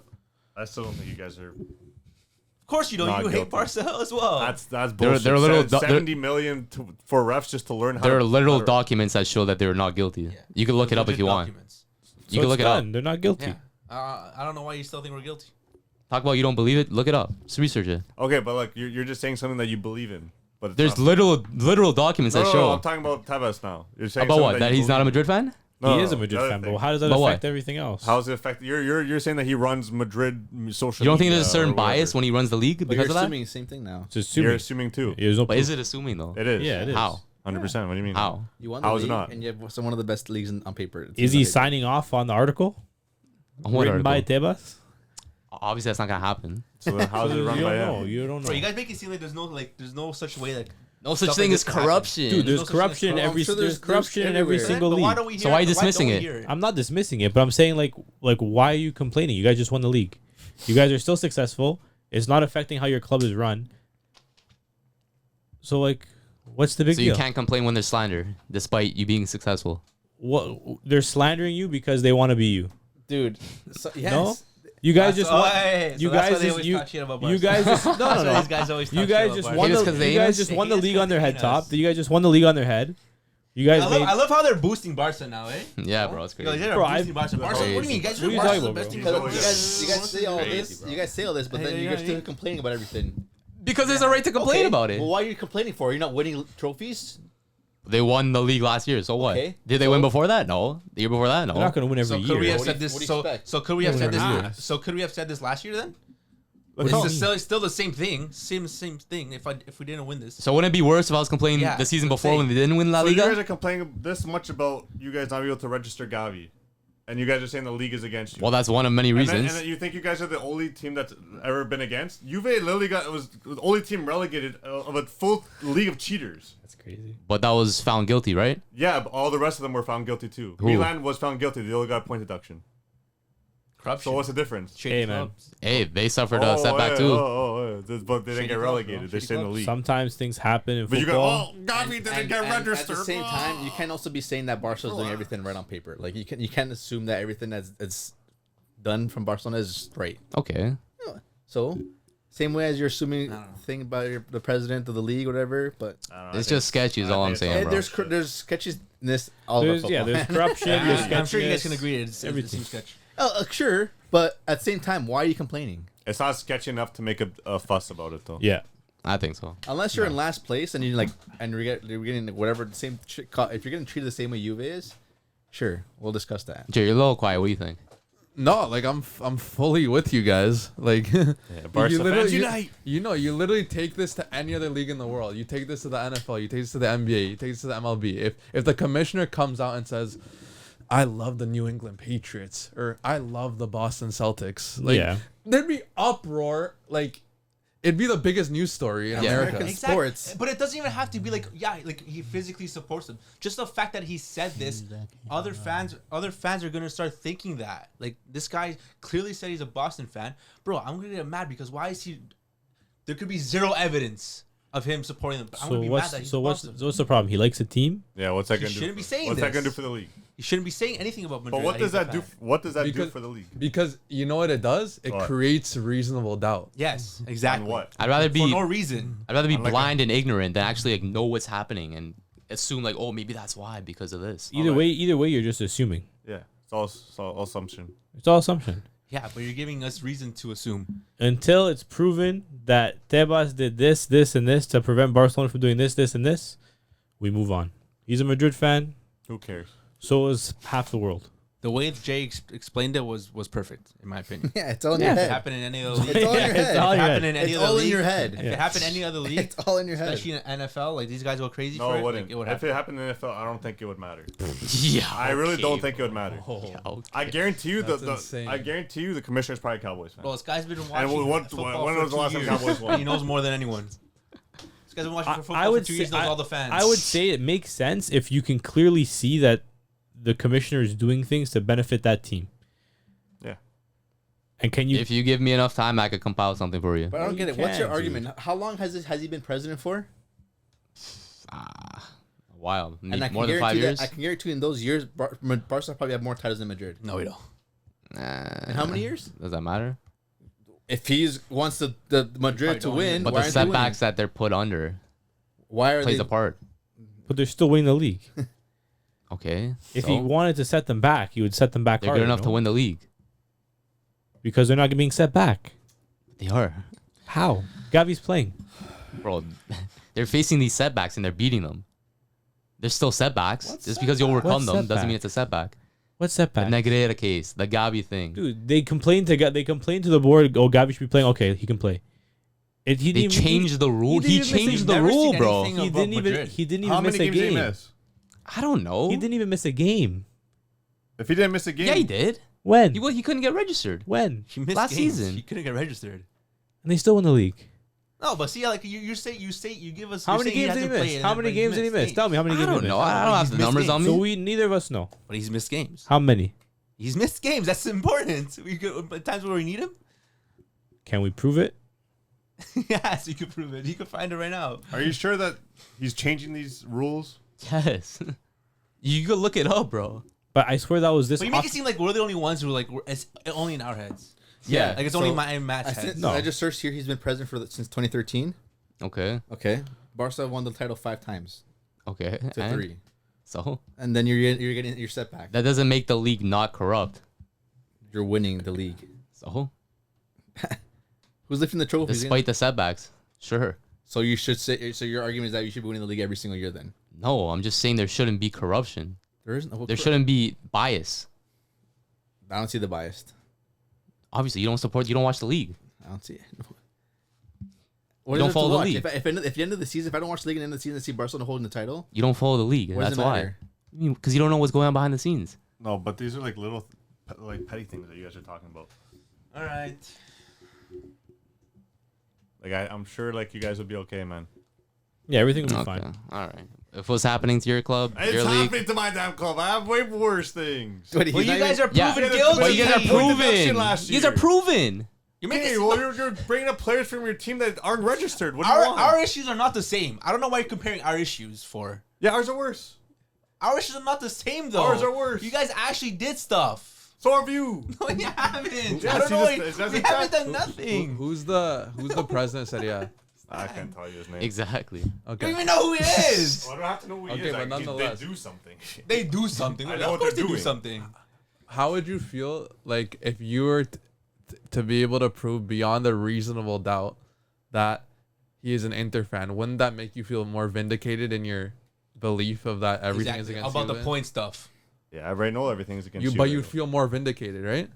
G: still don't think you guys are.
F: Of course you don't.
G: Not
F: You
G: guilty.
F: hate Barca as well.
G: That's
B: They're
G: bullshit.
B: little
G: 70 million for refs just to learn how.
B: There are literal
G: how to-
B: documents that show that they were not guilty.
F: Yeah.
B: You can look it up if you want.
F: Documents.
B: You can look it up.
A: They're not guilty.
F: Yeah. I don't know why you still think we're guilty.
B: Talk about you don't believe it. Look it up. Just research it.
G: Okay, but like you're just saying something that you believe in, but it's
B: There's
G: not.
B: literal documents that
G: No,
B: show
G: I'm talking about Tebas now. You're saying
B: about
G: something
B: what? That
G: you
B: he's not a
G: believe
B: Madrid fan?
G: in.
A: He is a
G: the
A: Madrid
G: other
A: fan,
G: thing.
A: but how does that
B: But what?
A: affect everything else?
G: How does it affect? You're saying that he runs Madrid social.
B: You don't think
G: media
B: there's a certain
G: or whatever.
B: bias when he runs the league
D: But
B: because
D: you're
B: of that?
D: assuming the same thing now.
A: It's assuming.
G: You're assuming too.
A: There's no
B: But
A: proof.
B: is it assuming though?
G: It is.
A: Yeah, it is.
B: How?
G: 100%. What do you mean?
B: How?
D: You won the
G: How is it
D: league,
G: not?
D: and you have one of the best leagues on paper.
A: Is he signing off on the article
B: On what
A: written by
B: article?
A: Tebas?
B: Obviously, that's not gonna happen.
G: So then how's it
A: You
G: run
A: don't
G: by
A: know.
G: him?
A: You don't know.
F: Bro, you guys make it seem like there's no such way like
B: No such
F: Stuff
B: thing
F: like
B: as
F: this can happen.
B: corruption.
A: Dude, there's
F: no such
A: corruption in
F: thing as
A: every.
D: corruption. I'm sure
A: There's corruption in every
D: everywhere.
A: single
F: But why
A: league.
F: don't we hear
B: So why are you
F: don't
B: dismissing
F: we
B: it?
F: hear
A: I'm not dismissing it, but I'm saying like why are you complaining? You guys just won the league. You guys are still successful. It's not affecting how your club is run. So like, what's the big
B: So
A: deal?
B: you can't complain when there's slander, despite you being successful.
A: What they're slandering you because they want to be you.
D: dude. So, yes.
A: No, you guys just want. You
F: that's why
A: guys
F: they
A: just
F: always
A: you.
F: talk shit about
A: You
F: Barca.
A: guys just no
F: That's
A: no
F: why
A: no.
F: these guys always
A: You
F: talk
A: guys
F: shit
A: just
F: about
A: won
B: Maybe
A: the.
B: it's 'cause they
A: You
B: hate
A: guys
B: us.
A: just
F: They
A: won the
F: hate us
A: league on their
F: because they
A: head
F: hate
A: top.
F: us.
A: You guys just won the league on their head. You guys made.
F: I love how they're boosting Barca now, eh?
B: Yeah, bro, it's
F: Yo,
B: crazy.
F: they're
A: Bro,
F: boosting
A: I-
F: Barca. Barca. What do you mean, guys?
A: What are you
F: Barca's
A: talking
F: the
A: about,
F: best
A: bro?
F: team in
D: Because
F: the world.
D: you guys say all
B: Crazy,
D: this.
B: bro.
D: You guys say all this, but then you're still complaining about everything.
B: Because there's a right to complain about it.
D: Well, why are you complaining for? You're not winning trophies.
B: They won the league last year, so what?
D: Okay,
B: Did they win before that? No. The year before that? No.
A: They're not going to win every
F: So
A: year.
F: could we have
D: What do
F: said
D: you-
F: this?
D: what do you
F: So
D: expect?
F: so could we have said this?
A: Nah.
F: So could we have said this last year then?
G: Let's
F: It's
G: talk.
F: still the same thing. Same thing. If we didn't win this.
B: So wouldn't it be worse if I was complaining
F: Yeah,
B: the season
F: that's
B: before
F: what
B: when
F: I'm
B: they didn't win La
G: So you guys
B: Liga?
G: are complaining this much about you guys not being able to register Gavi, and you guys are saying the league is against you.
B: Well, that's one of many
G: And
B: reasons.
G: then you think you guys are the only team that's ever been against? Juve literally was the only team relegated of a full league of cheaters.
A: That's crazy.
B: But that was found guilty, right?
G: Yeah, but all the rest of them were found guilty too.
B: Who?
G: Milan was found guilty. They only got a point deduction.
F: Corruption.
G: So what's the difference?
A: Hey man.
B: Hey, they suffered a setback
G: yeah,
B: too.
G: But they didn't
F: Shady
G: get
F: clubs,
G: relegated.
F: bro.
G: They
F: Shady
G: stayed in the
F: clubs.
G: league.
A: Sometimes things happen in
G: But you
A: football.
G: go, oh, Gavi didn't get registered.
D: At the same time, you can't also be saying that Barcelona's doing everything right on paper. Like you can't assume that everything that's done from Barcelona is right.
B: Okay.
D: So, same way as you're assuming thing about the president of the league, whatever. But
B: It's just sketchy is all I'm saying, bro.
D: there's sketchiness all over
A: There's,
D: football.
A: yeah, there's corruption. There's
F: I'm sure you guys can
A: sketchiness.
F: agree. It's
A: everything.
F: everything sketch.
D: Sure, but at the same time, why are you complaining?
G: It's not sketchy enough to make a fuss about it though.
A: Yeah.
B: I think so.
D: Unless you're in last place and you're getting whatever the same shit. If you're getting treated the same way Juve is, sure, we'll discuss that.
B: Jay, you're a little quiet. What do you think?
C: No, like I'm fully with you guys. Like,
G: Barca fans unite.
C: You literally take this to any other league in the world. You take this to the NFL. You take this to the NBA. You take this to the MLB. If the commissioner comes out and says, "I love the New England Patriots" or "I love the Boston Celtics," like, there'd be uproar. Like, it'd be the biggest news story in America.
F: Exactly.
D: Sports.
F: But it doesn't even have to be like he physically supports them. Just the fact that he said this, other fans are gonna start thinking that. Like, this guy clearly said he's a Boston fan. Bro, I'm gonna get mad because why is he? There could be zero evidence of him supporting them. But I'm gonna be mad that he's
A: what's the problem? He likes a team.
G: Yeah, what's that gonna do?
F: Shouldn't be saying
G: What's that
F: this.
G: gonna do for the league?
F: You shouldn't be saying anything about Madrid.
G: But what does that do? What does that do
C: Because-
G: for the league?
C: Because you know what it does? It
G: What?
C: creates reasonable doubt.
F: Yes, exactly.
G: On what?
B: I'd rather
F: For
B: be
F: no reason.
B: blind and ignorant than actually like know what's happening and assume like, oh, maybe that's why because of this.
A: Either way, you're just assuming.
G: Yeah, it's all assumption.
A: It's all assumption.
F: Yeah, but you're giving us reason to assume.
A: Until it's proven that Tebas did this, this, and this to prevent Barcelona from doing this, and this, we move on. He's a Madrid fan.
G: Who cares?
A: So is half the world.
F: The way Jay explained it was perfect, in my opinion.
D: Yeah, it's all in
A: Yeah.
D: your
F: If it
D: head.
F: happened in any other league,
D: It's all in your
A: It's
D: head.
A: all in your
F: happened
A: head.
F: in any
D: It's
F: other
D: all in
F: league,
D: your head.
F: If it happened in any other league,
D: It's all in your head.
F: especially in NFL, like these guys go crazy
G: No,
F: for
G: it
F: it.
G: wouldn't.
F: Like, it would
G: If
F: happen.
G: it happened in the NFL, I don't think it would matter.
B: Yeah,
G: I really don't think it would matter.
B: Okay.
G: I guarantee you
C: That's insane.
G: I guarantee you the commissioner's probably a Cowboys fan.
F: Bro, this guy's been watching
G: And
F: football
G: when
F: for
G: was the last
F: 2
G: time
F: years.
G: Cowboys won?
F: He knows more than anyone. This guy's been watching football
A: I
F: for
A: would
F: 2
A: say
F: years. Knows all the fans.
A: I would say it makes sense if you can clearly see that the commissioner is doing things to benefit that team.
G: Yeah.
A: And can you?
B: If you give me enough time, I could compile something for you.
D: But I don't get it.
A: You
D: What's your
A: can't,
D: argument? How long has he been president for?
B: A while,
D: And I can
B: more than 5
D: guarantee
B: years.
D: I can guarantee in those years, Barca probably have more titles than Madrid.
F: No, we don't.
D: In how many years?
B: Does that matter?
D: If he wants the Madrid to
F: don't
D: win,
B: But
D: why
B: the
D: aren't they winning?
B: setbacks that they're put under
D: Why are
B: plays
D: they?
B: a part.
A: But they're still winning the league.
B: Okay.
A: If
B: so
A: he wanted to set them back, he would set them back.
B: they're
A: harder,
B: good enough to win the league.
A: because they're not being set back.
B: They are.
A: How? Gavi's playing.
B: Bro, they're facing these setbacks and they're beating them. There's still setbacks.
A: What
B: Just because you overcome
A: What
B: them doesn't
A: setback?
B: mean it's a setback.
A: What setback?
B: The Negreira case, the Gavi thing.
A: Dude, they complained to the board. Oh, Gavi should be playing. Okay, he can play. He
B: They
A: didn't even-
B: changed the rule.
A: he
B: He
A: didn't even miss
B: changed
A: a-
B: the
F: never
B: rule,
F: seen
B: bro.
F: anything
A: He
F: above
A: didn't even.
F: Madrid.
A: He didn't
G: How
A: even
G: many
A: miss a
G: games did he
A: game.
G: miss?
B: I don't know.
A: He didn't even miss a game.
G: If he didn't miss a game,
B: Yeah, he did.
A: When?
B: He couldn't get registered.
A: When?
F: He missed
B: Last
F: games.
B: season.
F: He couldn't get registered.
A: And they still won the league.
F: No, but see, like you say, you give us.
A: How
F: you're
A: many
F: saying
A: games did he
F: hasn't
A: miss?
F: played,
A: How
F: but
A: many
F: he's
A: games did he
F: missed
A: miss?
F: games.
A: Tell me how many
B: I
A: games
B: don't
A: he
B: know.
A: missed.
B: I don't have
F: He's
B: the
F: missed
B: numbers on
F: games.
B: me.
A: So we neither of us know.
F: But he's missed games.
A: How many?
F: He's missed games. That's important. We could, at times where we need him.
A: Can we prove it?
F: Yes, you could prove it. You could find it right now.
G: are you sure that he's changing these rules?
B: Yes. You could look it up, bro.
A: But I swear that was this.
F: But you make it seem like we're the only ones who it's only in our heads.
B: Yeah.
F: Like it's
D: So,
F: only in Matt's head.
A: No.
D: I just searched here. He's been president since 2013.
B: Okay.
D: Okay, Barca won the title 5 times
B: Okay.
D: to
B: And
D: 3,
B: So
D: and then you're getting your setback.
B: that doesn't make the league not corrupt.
D: You're winning the league.
B: So
D: Who's lifting the trophy?
B: despite the setbacks, sure.
D: So you should say. So your argument is that you should be winning the league every single year. Then
B: No, I'm just saying there shouldn't be corruption.
D: there is no.
B: There shouldn't be bias.
D: I don't see the biased.
B: Obviously, you don't watch the league.
D: I don't see it.
B: You don't follow the league.
D: If the end of the season, if I don't watch the league and end of the season, I see Barcelona holding the title.
B: You don't follow the league.
D: What does
B: That's
D: it
B: why.
D: matter?
B: Because you don't know what's going on behind the scenes.
G: No, but these are like little, like petty things that you guys are talking about.
F: All right.
G: Like I'm sure, like you guys would be okay, man.
A: Yeah, everything will be
B: Okay.
A: fine.
B: All right. If what's happening to your club,
G: It's
B: your league,
G: happening to my damn club. I have way worse things.
D: But
F: Well,
D: he's
F: you
D: not
F: guys
D: even-
F: are
B: Yeah.
F: proven
G: Yeah,
F: guilty.
G: but
B: you guys are
G: Point deduction
B: proven.
G: last
B: You guys are
G: year.
B: proven.
F: You're making
G: Hey,
F: it
G: well, you're bringing up players from your team that aren't registered. What do you want?
F: our issues are not the same. I don't know why you're comparing our issues for.
G: Yeah, ours are worse.
F: Our issues are not the same though.
G: Ours are worse.
F: You guys actually did stuff.
G: So have you.
F: No, you haven't.
G: Yes,
F: I don't
G: you
F: know.
G: just-
F: Why,
G: it doesn't
F: we haven't
G: check.
F: done nothing.
C: Who's the president said yeah?
G: I can't tell you his name.
B: Exactly.
F: You
C: Okay.
F: don't even know who he is.
G: Well, I don't have to know who he
C: Okay,
G: is.
C: but nonetheless.
G: They do something.
F: They do something.
G: I know
F: Of
G: what
F: course
G: they're
F: they do
G: doing.
F: something.
C: How would you feel like if you were to be able to prove beyond a reasonable doubt that he is an Inter fan, wouldn't that make you feel more vindicated in your belief of that everything is against
F: about
C: Juve?
F: the point stuff.
G: Yeah, I already know everything is against you.
C: But you feel more vindicated, right?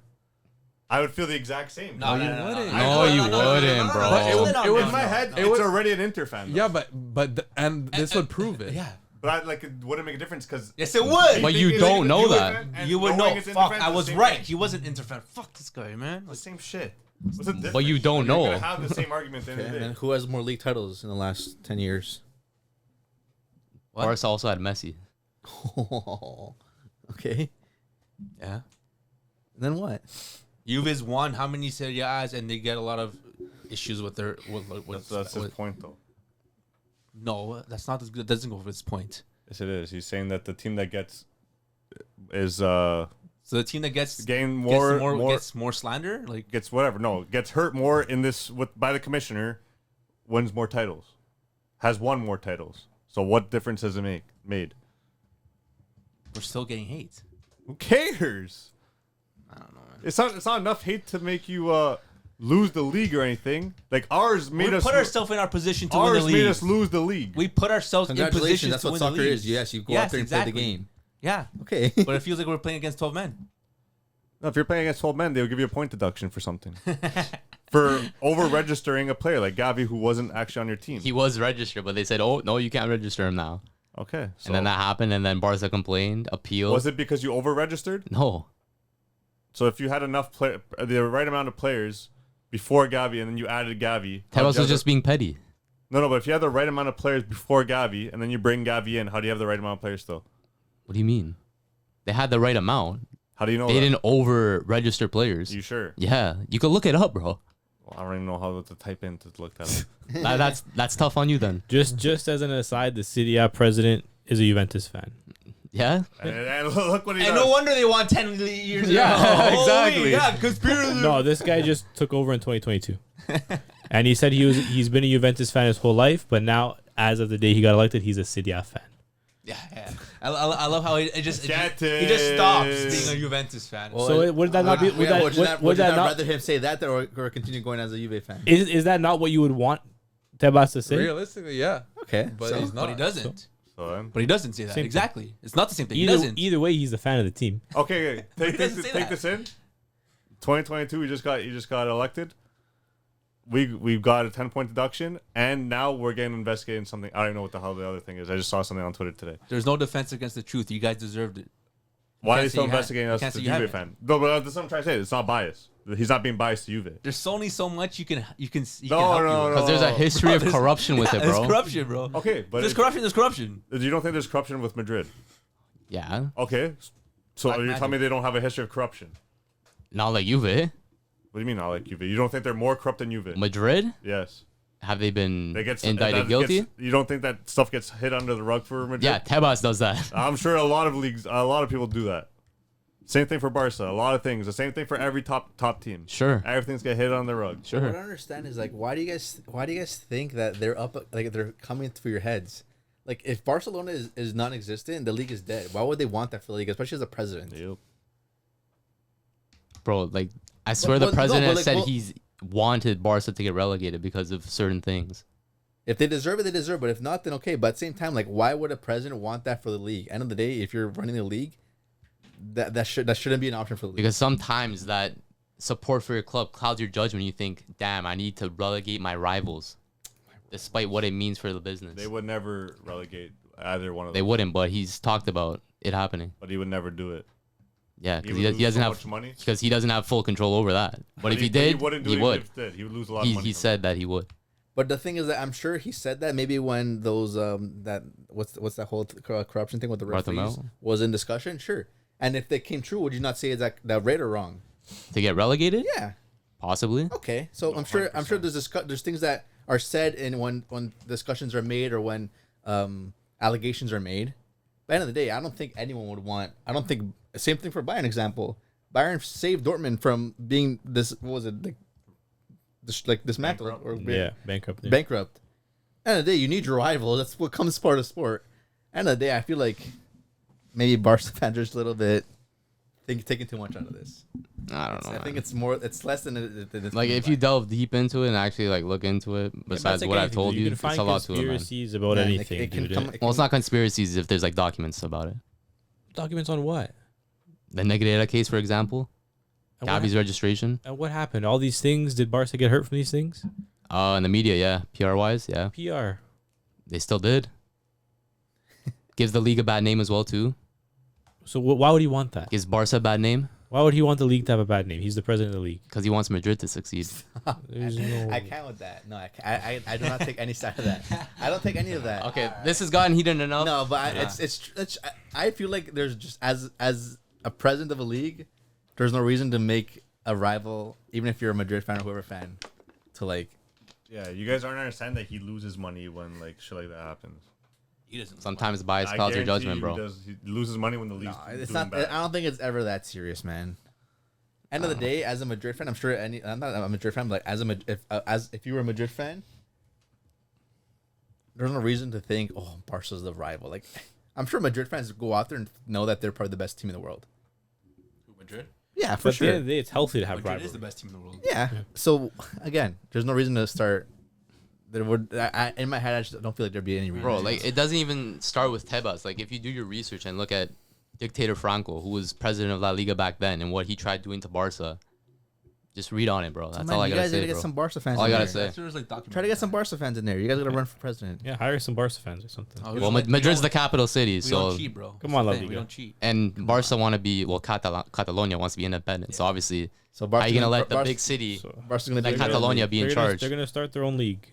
G: I would feel the exact same.
F: No,
C: you
F: no,
C: wouldn't.
B: No, you wouldn't, bro.
C: But it was
G: In my head,
C: it
G: it's
C: was
G: already an Inter fan. Though.
C: yeah, but this would prove it.
F: Yeah.
G: But it wouldn't make a difference because.
F: Yes, it would.
B: But you don't know that.
F: You would know. Fuck, I was right. He was an Inter fan. Fuck this guy, man.
G: The same shit. What's the difference?
B: But you don't know.
G: You're gonna have the same argument at the end of the
D: And
G: day.
D: then who has more league titles in the last 10 years?
F: What?
B: Barca also had Messi.
D: Okay.
F: Yeah.
D: And then what?
F: Juve's won how many Serie A's, and they get a lot of issues with their.
G: That's his point, though.
F: No, that's not as good. That doesn't go for his point.
G: Yes, it is. He's saying that the team that gets is
F: So the team that gets
G: gain
F: gets more slander, like
G: gets whatever. No, gets hurt more in this by the commissioner, wins more titles, has won more titles. So what difference has it made?
F: we're still getting hate.
G: Who cares?
F: I don't know, man.
G: It's not enough hate to make you lose the league or anything. Like ours made
F: We
G: us
F: put ourselves in our position to win the
G: ours
F: league.
G: made us lose the league.
F: We put ourselves in
D: Congratulations.
F: position
D: That's
F: to
D: what
F: win
D: soccer
F: the league.
D: is. Yes, you go out there and play the game.
F: Yeah,
D: Okay.
F: but it feels like we're playing against 12 men.
G: No, if you're playing against 12 men, they'll give you a point deduction for something. For over-registering a player like Gavi who wasn't actually on your team.
B: He was registered, but they said, "Oh no, you can't register him now."
G: Okay. So
B: And then that happened, and then Barca complained, appealed.
G: was it because you over-registered?
B: No,
G: So if you had enough the right amount of players before Gavi and then you added Gavi.
B: Tebas was just being petty.
G: No, but if you had the right amount of players before Gavi and then you bring Gavi in, how do you have the right amount of players still?
B: What do you mean? They had the right amount.
G: How do you know
B: They
G: that?
B: didn't over-register players.
G: You sure?
B: Yeah, you could look it up, bro.
G: Well, I don't even know how to type in to look that up.
B: That's tough on you then.
A: Just as an aside, the Serie A president is a Juventus fan.
B: Yeah.
G: and look what he
F: And
G: does.
F: no wonder they won 10 years.
A: Yeah,
B: exactly.
F: Yeah, conspiracy.
A: No, this guy just took over in 2022, and he said he's been a Juventus fan his whole life, but now as of the day he got elected, he's a Serie A fan.
F: Yeah. I love how he just stops
G: Juventus.
F: being a Juventus fan.
D: Well,
A: So would that not be?
D: would
A: Would
D: you
A: that, would that not?
D: rather him say that or continue going as a Juve fan?
A: Is that not what you would want Tebas to say?
C: Realistically, yeah.
D: Okay.
C: But
D: so-
C: he's not.
F: But he doesn't.
G: So then-
F: But he doesn't say that.
A: Same thing.
F: Exactly. It's not the same thing. He doesn't.
A: Either way, he's the fan of the team.
G: Okay,
F: he doesn't say
G: take
F: that.
G: this in. 2022, you just got elected. We've got a 10-point deduction, and now we're getting investigated in something. I don't know what the hell the other thing is. I just saw something on Twitter today.
F: There's no defense against the truth. You guys deserved it.
G: Why are
F: can't
G: they
F: say
G: still
F: you
G: investigating
F: have-
G: us
F: you
G: as
F: can't
G: a
F: say you
G: Juve
F: haven't.
G: fan? No, but that's what I'm trying to say. It's not biased. He's not being biased to Juve.
F: There's only so much you can
G: No,
F: help
G: no,
F: you.
G: no.
B: Because there's a history of corruption with it,
F: There's
B: bro.
F: corruption, bro.
G: Okay, but
F: There's corruption. There's corruption.
G: you don't think there's corruption with Madrid?
B: Yeah.
G: Okay, so
F: Black
G: you're
F: magic.
G: telling me they don't have a history of corruption?
B: Not like Juve.
G: What do you mean not like Juve? You don't think they're more corrupt than Juve?
B: Madrid?
G: Yes.
B: Have they been
G: They get
B: indicted guilty?
G: you don't think that stuff gets hid under the rug for Madrid?
B: Yeah, Tebas does that.
G: I'm sure a lot of people do that. Same thing for Barca. A lot of things. The same thing for every top team.
B: Sure.
G: Everything's get hit on the rug.
D: What I
B: Sure.
D: don't understand is like why do you guys think that they're up like they're coming through your heads? Like if Barcelona is non-existent, the league is dead. Why would they want that for the league, especially as a president?
G: Yep.
B: Bro, like, I swear
D: But-
B: the
D: but- no,
B: president
D: but, like,
B: said
D: well-
B: he's wanted Barca to get relegated because of certain things.
D: If they deserve it, they deserve it. But if not, then okay. But at the same time, like why would a president want that for the league? End of the day, if you're running the league, that shouldn't be an option for the league.
B: Because sometimes that support for your club clouds your judgment. You think, damn, I need to relegate my rivals, despite what it means for the business.
G: They would never relegate either one of
B: They
G: them.
B: wouldn't, but he's talked about it happening.
G: But he would never do it.
B: Yeah,
G: He
B: because
G: would lose
B: he doesn't
G: so
B: have
G: much money.
B: because he doesn't have full control over that. But if he
G: but
B: did,
G: wouldn't do
B: he
G: it
B: would.
G: even if he did. He would lose a lot of money.
B: He
G: from
B: said that he would.
D: But the thing is that I'm sure he said that maybe when those that what's that whole corruption thing with the referees
B: Bartomeu?
D: was in discussion, sure. And if they came true, would you not say is that right or wrong?
B: To get relegated?
D: Yeah.
B: Possibly.
D: Okay. So I'm sure there's things that are said in when discussions are made or when allegations are made. But at the end of the day, I don't think anyone would want. I don't think same thing for Bayern example. Bayern saved Dortmund from being this. What was it? Like dismantled or
A: Bankrupt. Yeah.
D: bankrupt. End of the day, you need your rival. That's what comes part of sport. End of the day, I feel like maybe Barca fans are just a little bit taking too much out of this.
B: I don't know.
D: I think
B: man.
D: it's more. It's less than it's
B: Like if you delve deep into it and actually like look into it, besides what I've told you,
A: can
B: it's
A: find
B: a lot to it, man.
A: conspiracies about
D: Yeah,
A: anything,
D: it can
A: dude.
D: come-
B: Well, it's not conspiracies if there's like documents about it.
A: Documents on what?
B: The Negreira case, for example,
A: And what,
B: Gavi's registration.
A: and what happened? All these things. Did Barca get hurt from these things?
B: In the media, yeah, PR wise, yeah,
A: PR.
B: they still did. Gives the league a bad name as well too.
A: So why would he want that?
B: Gives Barca a bad name
A: Why would he want the league to have a bad name? He's the president of the league.
B: because he wants Madrid to succeed.
A: There's no.
D: I can't with that. No, I do not take any side of that. I don't take any of that.
B: Okay, this has gotten heated enough.
D: No, but
B: Yeah.
D: I feel like there's just as a president of a league, there's no reason to make a rival, even if you're a Madrid fan or whoever fan, to like.
G: Yeah, you guys aren't understanding that he loses money when like shit like that happens.
F: He doesn't.
B: Sometimes bias
G: I
B: clouds your
G: guarantee
B: judgment,
G: you
B: bro.
G: he loses money when the league's
D: No, it's
G: doing
D: not.
G: bad.
D: I don't think it's ever that serious, man. End of the day, as a Madrid fan, I'm sure I'm not a Madrid fan, but like if you were a Madrid fan, there's no reason to think, oh, Barca's the rival. Like, I'm sure Madrid fans go out there and know that they're probably the best team in the world.
F: Who, Madrid?
D: Yeah, for
A: But at the end
D: sure.
A: of the day, it's healthy to have
F: Madrid
A: rivalry.
F: is the best team in the world.
D: Yeah. So again, there's no reason to start. There would in my head, I just don't feel like there'd be any reason.
B: Bro, like it doesn't even start with Tebas. Like if you do your research and look at dictator Franco, who was president of La Liga back then, and what he tried doing to Barca, just read on it, bro. That's all I
D: you
B: gotta
D: guys
B: say,
D: gotta get
B: bro.
D: some Barca fans.
B: All I
D: in
B: gotta
D: there.
B: say.
F: That's where there's, like,
D: Try to get some Barca fans in there. You guys gotta run for president.
A: Yeah, hire some Barca fans or something.
F: Oh,
B: Well, Madrid's the capital city,
F: We
B: so
F: don't cheat, bro.
A: Come on, La
F: That's the thing, we
A: Liga.
F: don't cheat.
B: and Barca want to be Catalonia wants to be independent. So obviously,
D: So
B: how are you gonna let the
D: Barca,
B: big city
A: So
D: Barca's gonna
B: like
D: do
B: Catalonia be in
A: they're gonna-
B: charge?
A: They're gonna start their own league.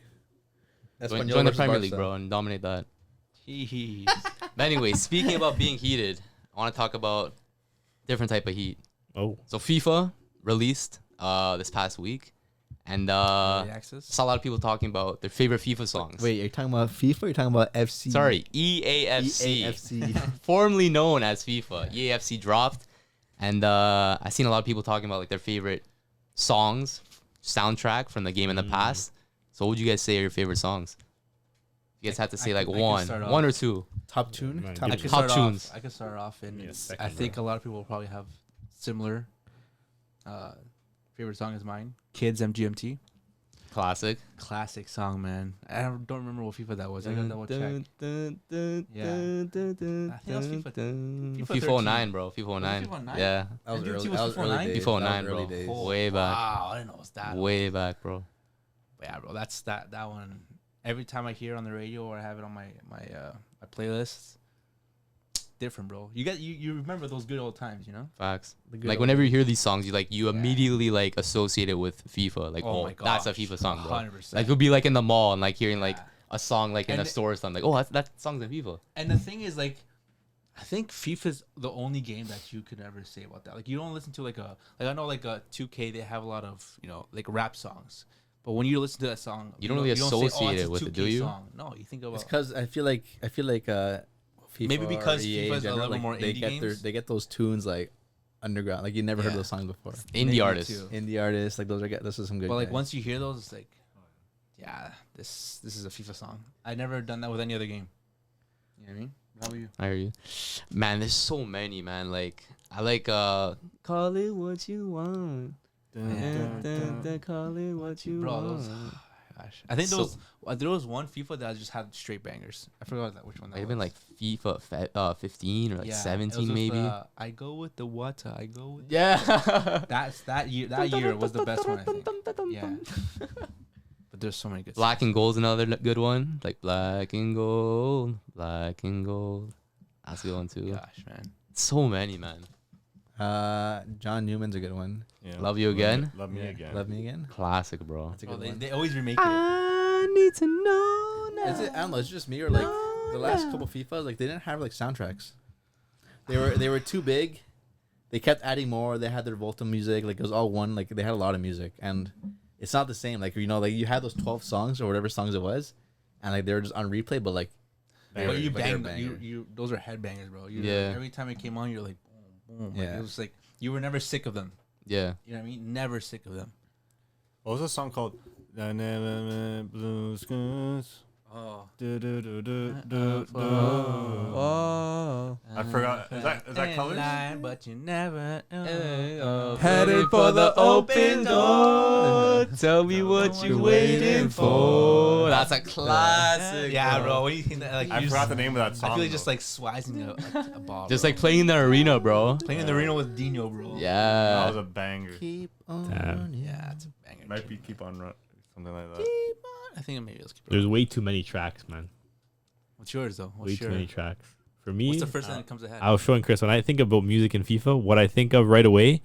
D: Espanol
B: Join the
D: versus
B: Premier
D: Barca.
B: League, bro, and dominate that.
F: Hee
B: But anyway, speaking about being heated, I want to talk about different type of heat.
A: Oh,
B: So FIFA released this past week, and
F: access.
B: saw a lot of people talking about their favorite FIFA songs.
D: Wait, you're talking about FIFA? Or you're talking about FC?
B: Sorry, EAFC,
D: EAFC.
B: formerly known as FIFA. EAFC dropped, and I seen a lot of people talking about like their favorite songs, soundtrack from the game in the past. So what would you guys say are your favorite songs? You guys have to say like
F: I can
B: one
F: start off.
B: or two.
D: Top tune.
A: Man,
D: Top
A: give
F: I
A: me
F: can
B: Top
F: start
B: tunes.
F: off. I can start off, and
A: Yeah,
F: I
A: second,
F: think
A: bro.
F: a lot of people will probably have similar. Favorite song is mine. Kids MGMT.
B: Classic.
F: Classic song, man. I don't remember what FIFA that was. I gotta double check. Yeah. I think that was FIFA
B: FIFA 09, bro. FIFA 09.
F: FIFA 09?
B: Yeah.
D: That was
F: MGMT
D: early.
F: was
D: That was
F: FIFA
D: early
F: 09?
D: days.
B: FIFA
D: That was
B: 09,
D: early
B: bro.
D: days.
B: Way back.
F: Wow, I didn't know it was that.
B: Way back, bro.
F: But yeah, bro. That's that one. Every time I hear it on the radio or I have it on my playlists, different, bro. You remember those good old times, you know?
B: Facts.
D: The good
B: Like
D: old
B: whenever you
D: days.
B: hear these songs, you immediately like associate it with FIFA. Like,
F: Oh
B: oh,
F: my
B: that's a
F: gosh,
B: FIFA song, bro.
F: 100%.
B: Like you'll be like in the mall and like hearing like
F: Yeah.
B: a song like in
F: And
B: a store or something. Like, oh, that song's in FIFA.
F: And the thing is, like, I think FIFA's the only game that you could ever say about that. Like, you don't listen to I know like a 2K, they have a lot of like rap songs, but when you listen to that song,
B: You don't really
F: say,
B: associate
F: it's
B: it
F: a
B: with it,
F: 2K
B: do you?
F: Song. No, you think
D: It's
F: about
D: because I feel like FIFA
F: Maybe because
D: or EA in
F: FIFA's a
D: general,
F: little
D: like,
F: more
D: they
F: indie
D: get
F: games.
D: they get those tunes like underground. Like you never heard
F: Yeah.
D: those songs before.
B: Indie
F: Maybe
B: artists.
F: too.
D: Indie artists, like this is some good.
F: But like
D: guys.
F: once you hear those, it's like, yeah, this is a FIFA song. I never done that with any other game. You know what I mean? How about you?
B: I hear you. Man, there's so many, man. Like I like call it what you want. Call it what you
F: Bro,
B: want.
F: those, gosh, I think
B: So-
F: there was one FIFA that just had straight bangers. I forgot which one that
B: Might have
F: was.
B: been like FIFA 15 or like
F: Yeah, it was
B: 17
F: with,
B: maybe.
F: I go with the water. I go with
B: Yeah.
F: that year. That year was the best one. I think. Yeah. But there's so many good.
B: Black and Gold's another good one. Like Black and Gold, Black and Gold. That's a good one too.
F: Gosh, man.
B: So many, man.
D: John Newman's a good one.
G: Yeah.
B: Love You Again.
G: Love me
D: Yeah.
G: again.
D: Love Me Again.
B: Classic, bro.
D: That's a
F: Oh,
D: good one.
F: they always remake it.
B: I need to know now.
D: Is it? I don't know. It's just me or like the last couple FIFAs. Like they didn't have like soundtracks. They were too big. They kept adding more. They had their Volta music. Like it was all one. Like they had a lot of music, and it's not the same. Like like you had those 12 songs or whatever songs it was, and like they were just on replay. But like,
F: But you
D: but they're
F: banged them.
D: banger.
F: You those are headbangers, bro.
B: Yeah.
F: Every time it came on, you're like, boom, boom. Like,
D: Yeah.
F: it was like you were never sick of them.
B: Yeah.
F: You know what I mean? Never sick of them.
G: What was the song called? Blue skies.
F: Oh.
G: Do, do, do, do, do, do.
F: Oh.
G: I forgot. Is that Colors?
F: But you never.
C: Headed for the open door.
B: Tell me what you waiting for. That's a classic.
F: Yeah, bro. What do you think that, like,
G: I
F: you
G: forgot
F: just-
G: the name of that song.
F: I feel like
G: though.
F: just like swazzing a ball.
B: Just
F: bro.
B: like playing in the arena, bro.
F: playing in the arena with Dino, bro.
G: that
B: Yeah.
G: was a banger.
D: Keep on.
A: Damn.
F: Yeah, it's a banger.
G: Might be keep on run, something like that.
F: Keep on. I think maybe let's keep it.
A: There's way too many tracks, man.
F: What's yours though?
A: Way too many tracks. For me,
F: What's the first thing that comes ahead?
A: I was showing Chris when I think about music in FIFA. What I think of right away,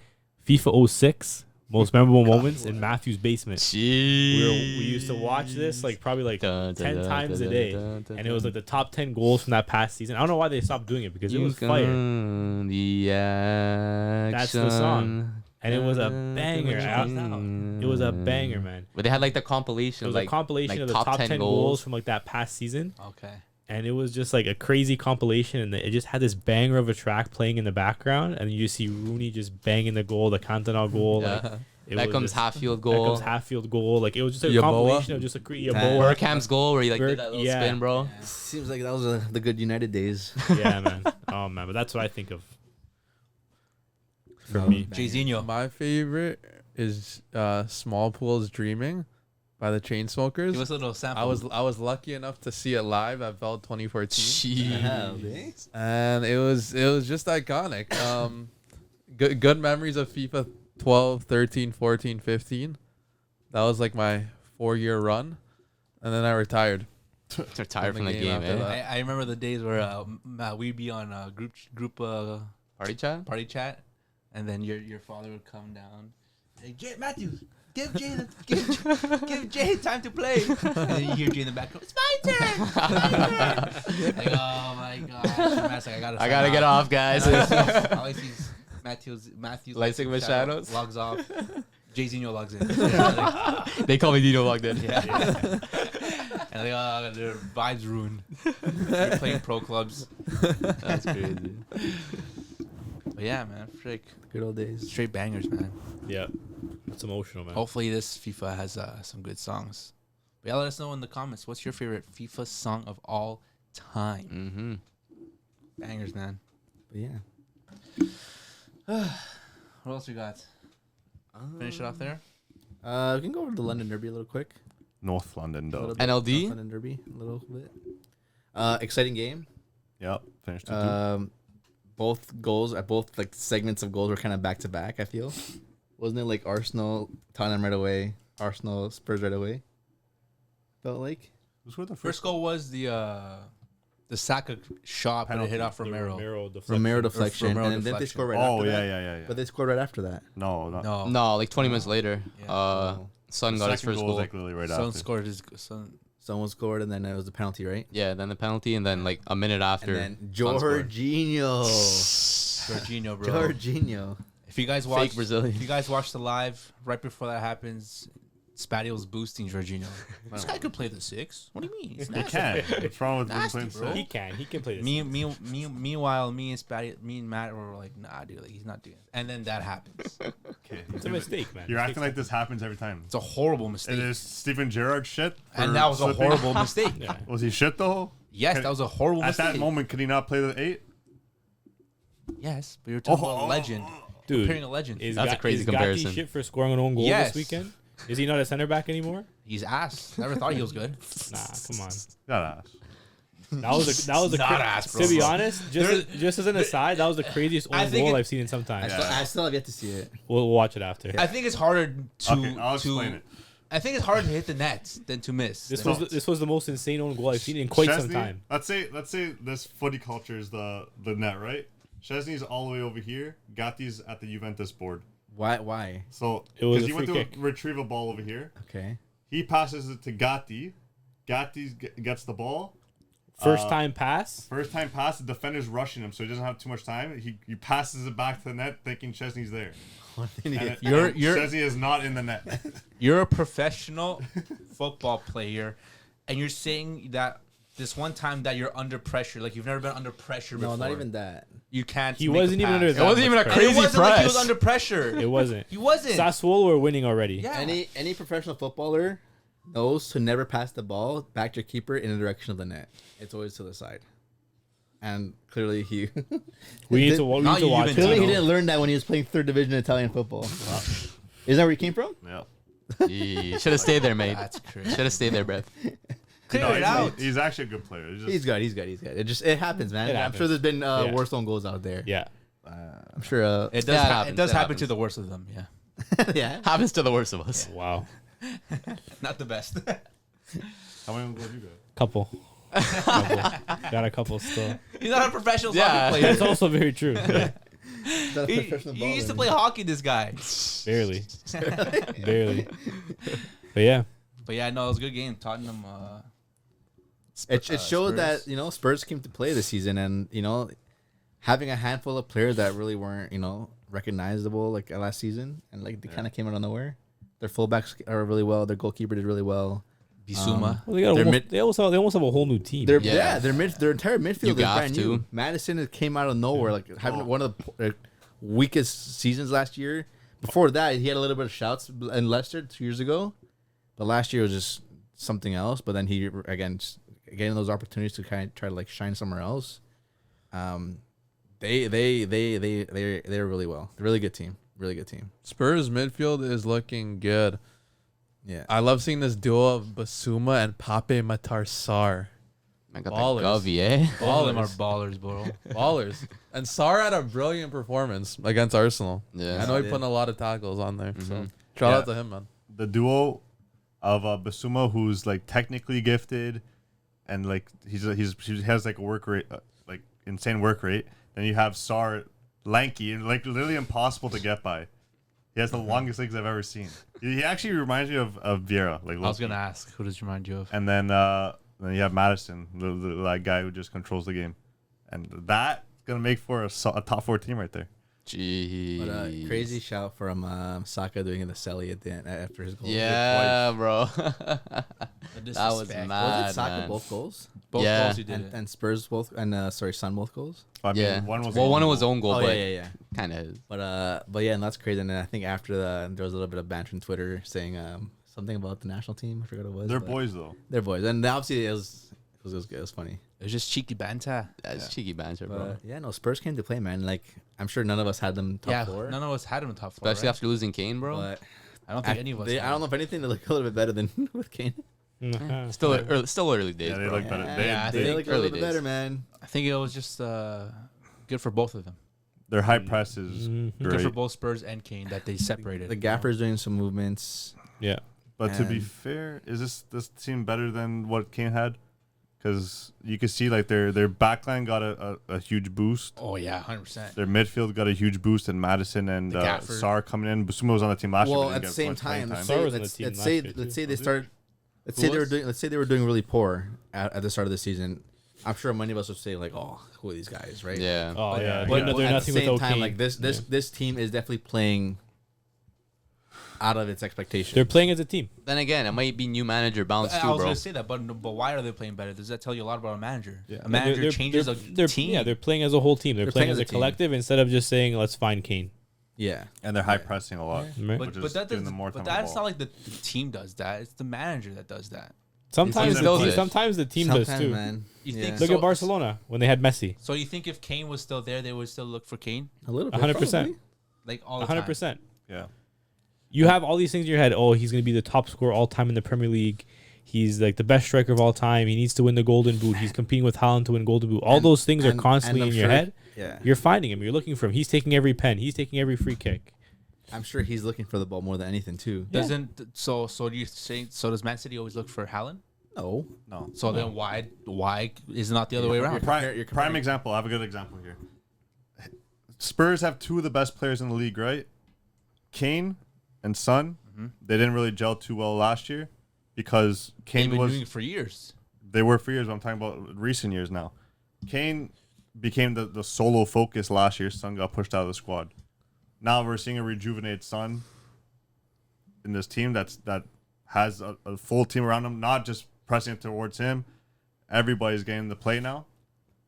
A: FIFA 06, most memorable moments in Matthew's basement. We used to watch this like probably like 10 times a day, and it was like the top 10 goals from that past season. I don't know why they stopped doing it because it was fire,
B: That's
A: the song. And it was a banger. It was a banger, man.
B: But they had like the compilation.
A: It was
B: like,
A: a compilation
B: like
A: of the top 10 goals from like that past season.
F: Okay.
A: And it was just like a crazy compilation, and it just had this banger of a track playing in the background, and you just see Rooney just banging the goal, the Cantona goal, like it was
B: Beckham's
A: just-
B: half-field goal.
A: Beckham's half-field goal, like it was just a
C: Yeboah.
A: compilation of just a Yeboah.
B: Bergkamp's goal where he like did that little
A: yeah.
B: spin, bro.
D: Seems like that was the good United days.
A: Yeah, man. Oh man, but that's what I think of. For me,
F: Jayzinho.
C: My favorite is Small Pools Dreaming by the Chainsmokers.
F: Give us a little sample.
C: I was lucky enough to see it live at Vel 2014,
B: Jeez.
C: and it was just iconic. Good memories of FIFA 12, 13, 14, 15. That was like my 4-year run, and then I retired.
B: Retired from the game,
C: after
B: eh?
C: that.
F: I remember the days where we'd be on group
B: Party chat?
F: party chat, and then your father would come down. Hey, Jay, Matthew, give Jay time to play. And then you hear Jay in the background. It's my turn. It's my turn. Like, oh my gosh, Matt's like,
B: I gotta get off, guys.
F: All I see is Matthew's
B: Lighting with shadows.
F: logs off. Jayzinho logs in. Yeah, like,
B: They call me Dino logged in.
F: yeah. And like, oh, their vibes ruined. You're playing pro clubs.
B: That's crazy.
F: But yeah, man, frick,
D: Good old days.
F: straight bangers, man.
A: yeah, it's emotional, man.
F: Hopefully this FIFA has some good songs. But yeah, let us know in the comments. What's your favorite FIFA song of all time?
B: Mm-hmm.
F: Bangers, man.
D: But yeah.
F: What else we got? Finish it off there.
D: We can go over to the London Derby a little quick.
G: North London,
D: A little
G: though.
D: bit.
B: NLD?
D: North London Derby, a little bit. Exciting game.
G: Yep, finished 2-2.
D: Both goals, both like segments of goals were kind of back to back. I feel, wasn't it like Arsenal, Tottenham right away, Arsenal, Spurs right away? Felt like.
G: Who scored the
F: First goal was the Saka shot, but it hit off
A: The
F: Romero.
D: Romero deflection,
F: Romero
D: and then they
F: deflection.
D: scored right
G: Oh,
D: after that.
G: yeah.
D: But they scored right after that.
G: No, no.
F: No,
B: No, like 20 minutes later.
F: Yeah.
B: Son
G: The
B: got his
G: second
B: first
G: goal was
B: goal.
G: like literally right
F: Son
G: after.
F: scored his son.
D: Someone scored, and then it was the penalty, right?
B: Yeah, then the penalty, and then like a minute after.
D: And then
B: Son scored.
D: Jorginho.
F: Jorginho, bro.
D: Jorginho.
F: If you guys watch,
B: Brazilian.
F: if you guys watch the live right before that happens, Spatty was boosting Jorginho. This guy could play the 6. What do you mean? He's
G: He
F: nasty.
G: can. What's wrong with
F: Nasty,
G: playing
F: bro.
G: six?
A: He can play this.
F: Meanwhile, me and Matt were like, nah, dude, like, he's not doing it. And then that happens.
G: Okay,
A: It's a mistake, man.
G: You're
A: Mistakes
G: acting like this happens every time.
F: It's a horrible mistake.
G: It is Steven Gerrard shit.
F: And
G: for
F: that was a
G: slipping?
F: horrible mistake.
A: Yeah.
G: Was he shit though?
F: Yes, that was a horrible
G: At
F: mistake.
G: that moment, could he not play the 8?
F: Yes, but you're talking
G: Oh,
F: about a legend.
A: Dude,
F: Comparing a legend.
A: Is
B: That's a crazy
A: is
B: comparison.
A: Gatti shit for scoring an own goal
F: Yes.
A: this weekend? Is he not a center back anymore?
F: He's ass. Never thought he was good.
A: Nah, come on.
G: Got ass.
A: That was a
F: Not ass, bro.
A: to be honest, just as an aside, that was the craziest
F: I
A: own
F: think
A: goal
F: it-
A: I've seen in some time.
D: I still have yet to see it.
A: We'll watch it after.
F: I think it's harder to.
G: Okay, I'll explain it.
F: I think it's harder to hit the net than to miss.
A: This was the most insane own goal I've seen in quite some
G: Szczesny,
A: time.
G: Let's say this footy culture is the net, right? Szczesny's all the way over here. Gatti's at the Juventus board.
D: Why?
G: So
A: It was
G: because
A: a
G: he went
A: free
G: to
A: kick.
G: retrieve a ball over here,
D: Okay.
G: he passes it to Gatti. Gatti gets the ball.
A: First time pass.
G: First time pass, the defender's rushing him, so he doesn't have too much time. He passes it back to the net, thinking Szczesny's there. And
F: You're-
G: Szczesny is not in the net.
F: You're a professional football player, and you're saying that this one time that you're under pressure, like you've never been under pressure before.
D: No, not even that.
F: You can't.
A: He
F: make a
A: wasn't even
F: pass.
A: under that.
B: wasn't even
A: much
B: a
F: And
A: pressure.
F: it
B: crazy
F: wasn't like he was
B: press.
F: under pressure.
A: It wasn't.
F: He wasn't.
A: Sassuolo were winning already.
F: Yeah.
D: Any professional footballer knows to never pass the ball back to your keeper in the direction of the net. It's always to the side. and clearly he
A: We need to
F: Not you,
A: watch.
D: clearly he
F: Juventino.
D: didn't learn that when he was playing third division Italian football. Isn't that where he came from?
G: Yeah.
B: Should have stayed there, mate.
F: That's crazy.
B: Should have stayed there, Beth.
F: Clear
G: No,
F: it out.
G: he's actually a good player.
D: He's good. It happens, man.
A: It
D: I'm
A: happens.
D: sure there's been
A: Yeah.
D: worse own goals out there.
A: Yeah.
D: I'm sure.
F: It does.
B: That
F: It
B: happens,
F: does
B: that
F: happen
B: happens.
F: to the worst of them. Yeah,
D: yeah.
B: Happens to the worst of us.
A: Wow.
F: not the best.
G: How many goals you got?
A: Couple. Got a couple still.
F: He's not a professional
B: Yeah.
F: soccer
A: That's
F: player.
A: also very true. Yeah.
F: He used to play hockey. This guy.
A: Barely. Barely. But yeah.
F: But yeah, no, it was a good game. Tottenham.
D: It showed
F: Spurs.
D: that Spurs came to play this season, and having a handful of players that really weren't recognizable like last season, and like they kind of came out of nowhere. Their fullbacks are really well. Their goalkeeper did really well.
F: Bissouma.
A: Well, they got
D: Their
A: almost, they almost have a whole new team.
D: Their
B: Yeah.
D: their entire midfield
B: You
D: is
B: got
D: brand new.
B: to.
D: Madison came out of nowhere, like having one of the weakest seasons last year. Before that, he had a little bit of shouts in Leicester 2 years ago, but last year was just something else. But then he again just getting those opportunities to kind of try to like shine somewhere else. They're really well. They're a really good team. Really good team.
C: Spurs midfield is looking good.
D: Yeah.
C: I love seeing this duo of Basuma and Pape Matar Sarr.
B: I got
C: Ballers.
B: that Govey, eh?
F: All of them are ballers, bro.
C: Ballers. And Sarr had a brilliant performance against Arsenal.
B: Yeah.
C: I know he
D: did.
C: put in a lot of tackles on there. So shout out to him, man.
G: The duo of Basuma, who's like technically gifted, and like he has like a work rate, like insane work rate. Then you have Sarr, lanky and like literally impossible to get by. He has the longest legs I've ever seen. He actually reminds me of Vieira. Like
F: I was gonna ask, who does he remind you of?
G: And then you have Madison, that guy who just controls the game, and that's gonna make for a top 4 team right there.
B: Jeez.
D: But crazy shout from Saka doing the celly at the end after his goal.
B: Yeah, bro. That was
F: disrespect.
B: mad.
D: Was it Saka
B: man.
D: both goals?
F: Both
B: Yeah.
F: goals he did.
D: And Spurs both and Son both goals.
G: I mean,
B: Yeah.
G: one was
B: one was own goal,
D: Oh
B: but
D: yeah.
B: kind of.
D: But yeah, and that's crazy. And then I think after there was a little bit of banter on Twitter saying something about the national team. I forgot what it was.
G: They're
D: but
G: boys though.
D: They're boys, and obviously it was good. It was funny.
F: It was just cheeky banter.
B: That's cheeky banter,
D: But
B: bro.
D: yeah, no, Spurs came to play, man. Like I'm sure none of us had them top
F: Yeah,
D: four.
F: none of us had him in top 4.
B: Especially
F: right?
B: after losing Kane, bro.
D: But
F: I don't think any of us.
D: I
F: had
D: don't
F: him.
D: know if anything they look a little bit better than with Kane.
B: Still early days,
G: Yeah, they
B: bro.
G: look better.
F: Yeah,
D: They
B: think
D: look a
B: early
D: little bit
B: days.
D: better, man.
F: I think it was just good for both of them.
G: Their high press is
F: Good for
G: great.
F: both Spurs and Kane that they separated.
D: The Gaffer's doing some movements.
A: Yeah.
G: But to be
D: And-
G: fair, is this team better than what Kane had? Because you can see like their backline got a huge boost.
F: Oh yeah, 100%.
G: Their midfield got a huge boost, and Madison and
F: The Gaffer.
G: Sarr coming in. Basuma was on the team last year.
D: Well,
G: but
D: at
G: didn't
D: the
G: get
D: same
G: much playing
D: time,
A: Sarr was on the
D: let's
A: team
D: let's
A: last
D: say
A: year, too.
D: let's say they
G: Was he?
D: start. Let's
F: Who
D: say they were
F: was?
D: doing. Let's say they were doing really poor at the start of the season. I'm sure many of us would say like, "Oh, who are these guys?" Right?
B: Yeah.
A: Oh yeah.
G: But
A: They're
D: At
A: nothing
D: the same
A: without
D: time,
A: Kane.
D: like this team is definitely playing out of its expectations.
A: They're playing as a team.
B: Then again, it might be new manager bounce
F: I
B: too,
F: was
B: bro.
F: gonna say that, but why are they playing better? Does that tell you a lot about a manager?
G: Yeah.
F: A manager
A: They're-
F: changes
A: they're,
F: a
A: they're,
F: team.
A: Yeah, they're playing as a whole team. They're,
D: They're
A: playing
D: playing
A: as
D: as
A: a
D: a team.
A: collective instead of just saying let's find Kane.
D: Yeah.
G: And they're high pressing a lot.
A: Right?
G: Which
F: but
G: is
F: that
G: giving
F: does,
G: them more
F: but
G: time on the
F: that's
G: ball.
F: not like the team does that. It's the manager that does that.
A: Sometimes
B: Sometimes
A: the,
B: it.
A: sometimes the team does
D: Sometimes,
A: too.
D: man.
F: You
D: Yeah.
F: think
A: Look
F: So-
A: at Barcelona when they had Messi.
F: So you think if Kane was still there, they would still look for Kane,
D: A little bit.
A: 100%.
D: probably.
F: like all the time?
A: 100%.
G: Yeah.
A: You have all these things in your head. Oh, he's going to be the top scorer all time in the Premier League. He's like the best striker of all time. He needs to win the Golden Boot. He's competing with Haaland to win Golden Boot. All
D: And-
A: those things are
D: and-
A: constantly
D: and
A: in
D: I'm
A: your
D: sure-
A: head.
D: Yeah.
A: You're finding him. You're looking for him. He's taking every pen. He's taking every free kick.
D: I'm sure he's looking for the ball more than anything too.
A: Yeah.
F: So do you say so? Does Man City always look for Haaland?
D: No.
G: No.
F: So then why is it not the other way around?
D: You're
G: Prime example. I have a good example here. Spurs have two of the best players in the league, right? Kane and Son. They didn't really gel too well last year because
F: They've
G: Kane
F: been
G: was.
F: doing it for years.
G: They were for years, but I'm talking about recent years now. Kane became the solo focus last year. Son got pushed out of the squad. Now we're seeing a rejuvenated Son in this team that has a full team around him, not just pressing it towards him. Everybody's getting the play now.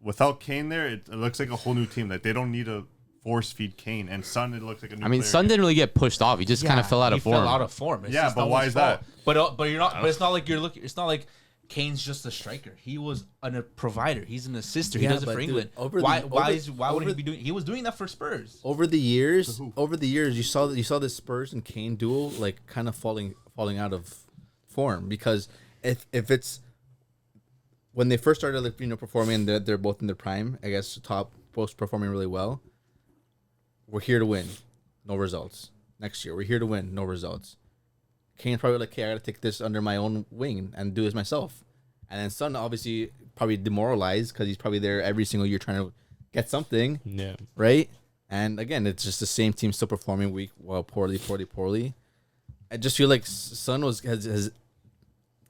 G: Without Kane there, it looks like a whole new team. Like they don't need to force feed Kane. And Son, it looks like a new
B: I mean,
G: player.
B: Son didn't really get pushed off. He just kind of fell out of
F: He
B: form.
F: fell out of form. It's
G: Yeah,
F: just
G: but
F: no
G: why
F: one's
G: is that?
F: fault. But you're not. But it's not like you're looking. It's not like Kane's just a striker. He was a provider. He's an assister. He
D: Yeah,
F: does it
D: but
F: for
D: dude,
F: England. Why would he be doing? He was doing that for Spurs.
D: Over the years, you saw this Spurs and Kane duel like kind of falling out of form, because if it's when they first started like, performing, they're both in their prime, I guess, both performing really well. We're here to win, no results. Next year we're here to win, no results. Kane's probably like, okay, I gotta take this under my own wing and do this myself. And then Son obviously probably demoralized because he's probably there every single year trying to get something.
A: Yeah.
D: Right? And again, it's just the same team still performing poorly. I just feel like Son has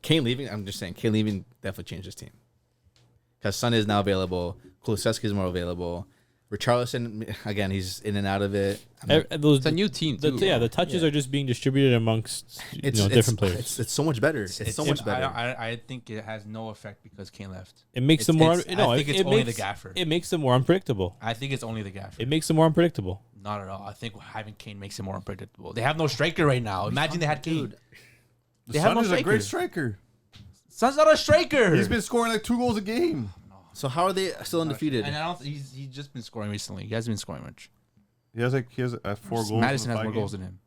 D: Kane leaving. I'm just saying, Kane leaving definitely changed his team. Because Son is now available. Kulusevski is more available. Richarlison, again, he's in and out of it.
B: It's a new team, too.
A: The touches are just being distributed amongst different players.
D: It's so much better. It's so much better.
F: I think it has no effect because Kane left.
A: It makes them more.
F: I think it's only the gaffer.
A: It makes them more unpredictable.
F: I think it's only the gaffer.
A: It makes them more unpredictable.
F: Not at all. I think having Kane makes it more unpredictable. They have no striker right now. Imagine they had Kane.
G: The Son is a great striker.
F: Son's not a striker.
G: He's been scoring like 2 goals a game.
D: So how are they still undefeated?
F: And I don't. He's just been scoring recently. He hasn't been scoring much.
G: He has 4 goals.
F: Madison has more goals than him.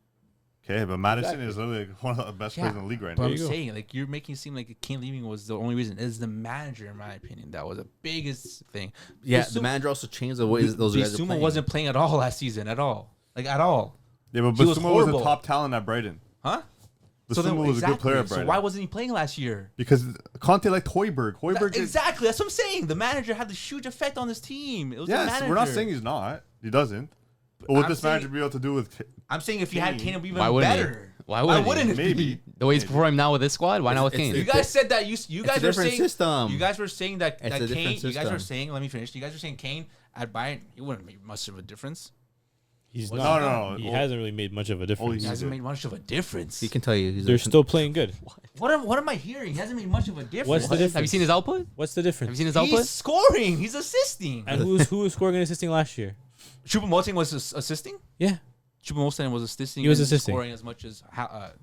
G: Okay, but Madison is literally like one of the best players in the league right now.
F: But I'm saying, like, you're making it seem like Kane leaving was the only reason. It's the manager, in my opinion, that was the biggest thing.
D: Yeah, the manager also changed the way those guys are playing.
F: wasn't playing at all last season, at all. Yeah, but
G: Bissouma was a top talent at Brighton.
F: Huh?
G: Bissouma was a good player at Brighton.
F: So why wasn't he playing last year?
G: Because Conte liked Højbjerg.
F: Exactly. That's what I'm saying. The manager had this huge effect on his team. It was the manager.
G: We're not saying he's not. He doesn't. But what this manager be able to do with?
F: I'm saying if he had Kane, it would be even
B: better.
F: Why wouldn't it?
G: Maybe
B: the way he's performing now with this squad. Why not with Kane?
F: You guys said that you guys were saying
D: system.
F: You guys were saying that Kane. You guys were saying. Let me finish. You guys were saying Kane at Bayern, he wouldn't make much of a difference.
A: He's not. No. He hasn't really made much of a difference.
F: He hasn't made much of a difference.
D: He can tell you.
A: They're still playing good.
F: What am I hearing? He hasn't made much of a difference.
A: What's the difference?
B: Have you seen his output?
A: What's the difference?
B: Have you seen his output?
F: He's scoring. He's assisting.
A: And who was scoring and assisting last year?
F: Choupo-Moting was assisting?
A: Yeah.
F: Choupo-Moting was assisting.
A: He was assisting.
F: Scoring as much as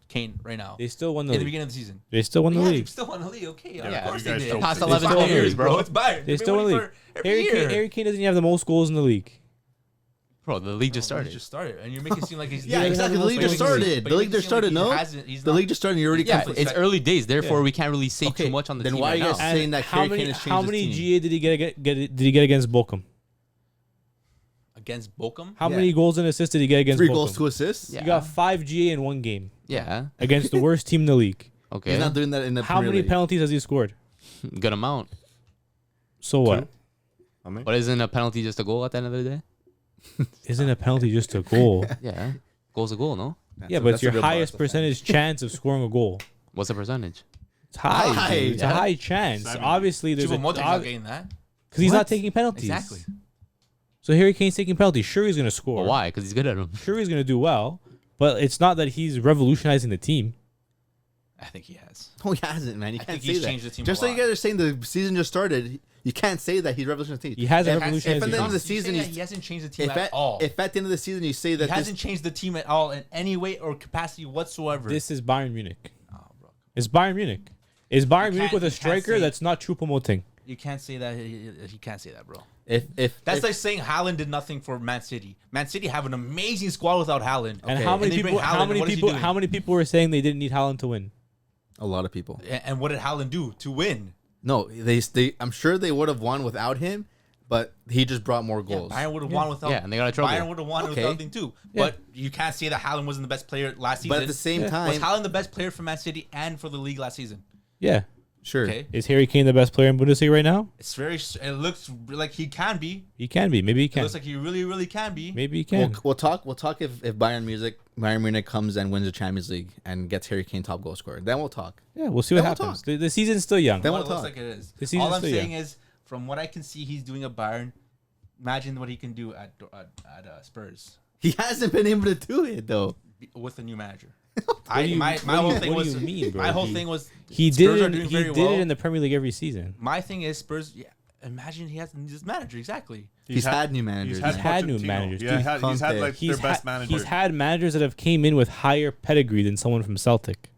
F: Kane right now.
A: They still won the
F: league.
A: league.
F: In the beginning of the season.
A: They still won the league.
F: They still won the league. Okay.
B: Yeah,
F: of course they did.
B: Past
F: It's
B: 11
F: Bayern,
B: years, bro.
F: It's Bayern.
A: They still won the league. Harry Kane doesn't even have the most goals in the league.
B: Bro, the league just started.
F: And you're making it seem like he's
D: exactly. The league just started. The league just started. No, the league just started. And you already
B: it's early days. Therefore, we can't really say too much on the team.
D: Then why are you guys saying that Harry Kane has changed his team?
A: How many GA did he get against Bochum?
F: Against Bochum?
A: How many goals and assists did he get against Bochum?
D: 3 goals, 2 assists.
A: He got 5 GA in 1 game.
B: Yeah.
A: Against the worst team in the league.
B: Okay.
D: He's not doing that in the
A: How many penalties has he scored?
B: Good amount.
A: So what?
B: But isn't a penalty just a goal at the end of the day?
A: Isn't a penalty just a goal?
B: Yeah. Goal's a goal, no?
A: Yeah, but it's your highest percentage chance of scoring a goal.
B: What's the percentage?
A: It's high. It's a high chance. Obviously, there's
F: not getting that.
A: Because he's not taking penalties.
F: Exactly.
A: So Harry Kane's taking penalties. Sure, he's going to score.
B: Well, why? Because he's good at them.
A: Sure, he's going to do well. But it's not that he's revolutionizing the team.
F: I think he has.
D: No, he hasn't, man. You can't say that.
F: Changed the team
D: just like you guys are saying the season just started, you can't say that he's revolutionized the team.
A: He hasn't revolutionized
D: the team. If at the end of the
F: season, he hasn't changed the team at all.
D: If at the end of the season you say that
F: he hasn't changed the team at all in any way or capacity whatsoever.
A: This is Bayern Munich. Oh, bro. It's Bayern Munich. Is Bayern Munich with a striker that's not Choupo-Moting?
F: You can't say that. He can't say that, bro.
D: That's
F: like saying Haaland did nothing for Man City. Man City have an amazing squad without Haaland.
A: And how many people were saying they didn't need Haaland to win?
D: A lot of people.
F: And what did Haaland do to win?
D: No, they I'm sure they would have won without him, but he just brought more goals.
F: Bayern would have won without.
B: Yeah, and they got a trouble.
F: Bayern would have won without him too.
A: Yeah.
F: But you can't say that Haaland wasn't the best player last season.
D: But at the same time,
F: was Haaland the best player for Man City and for the league last season?
A: Yeah.
D: Sure.
F: Okay.
A: Is Harry Kane the best player in Bundesliga right now?
F: It looks like he can be.
A: He can be. Maybe he can.
F: It looks like he really, really can be.
A: Maybe he can.
D: We'll talk if Bayern Munich comes and wins the Champions League and gets Harry Kane top goal scorer. Then we'll talk.
A: Yeah, we'll see what happens. The season's still young.
D: Then
F: Well,
D: we'll
F: it
D: talk.
F: looks like it is.
A: The season's
F: All I'm
A: still
F: saying
A: young.
F: is, from what I can see, he's doing at Bayern. Imagine what he can do at Spurs
D: He hasn't been able to do it though.
F: with a new manager.
A: My whole thing was he
F: Spurs
A: did
F: are doing
A: it.
F: very
A: He did
F: well.
A: it in the Premier League every season.
F: My thing is Spurs. Yeah, imagine he has this manager exactly.
D: He's had new managers.
A: He's had new managers.
G: Yeah, he's had like their best manager.
A: He's had managers that have came in with higher pedigree than someone from Celtic.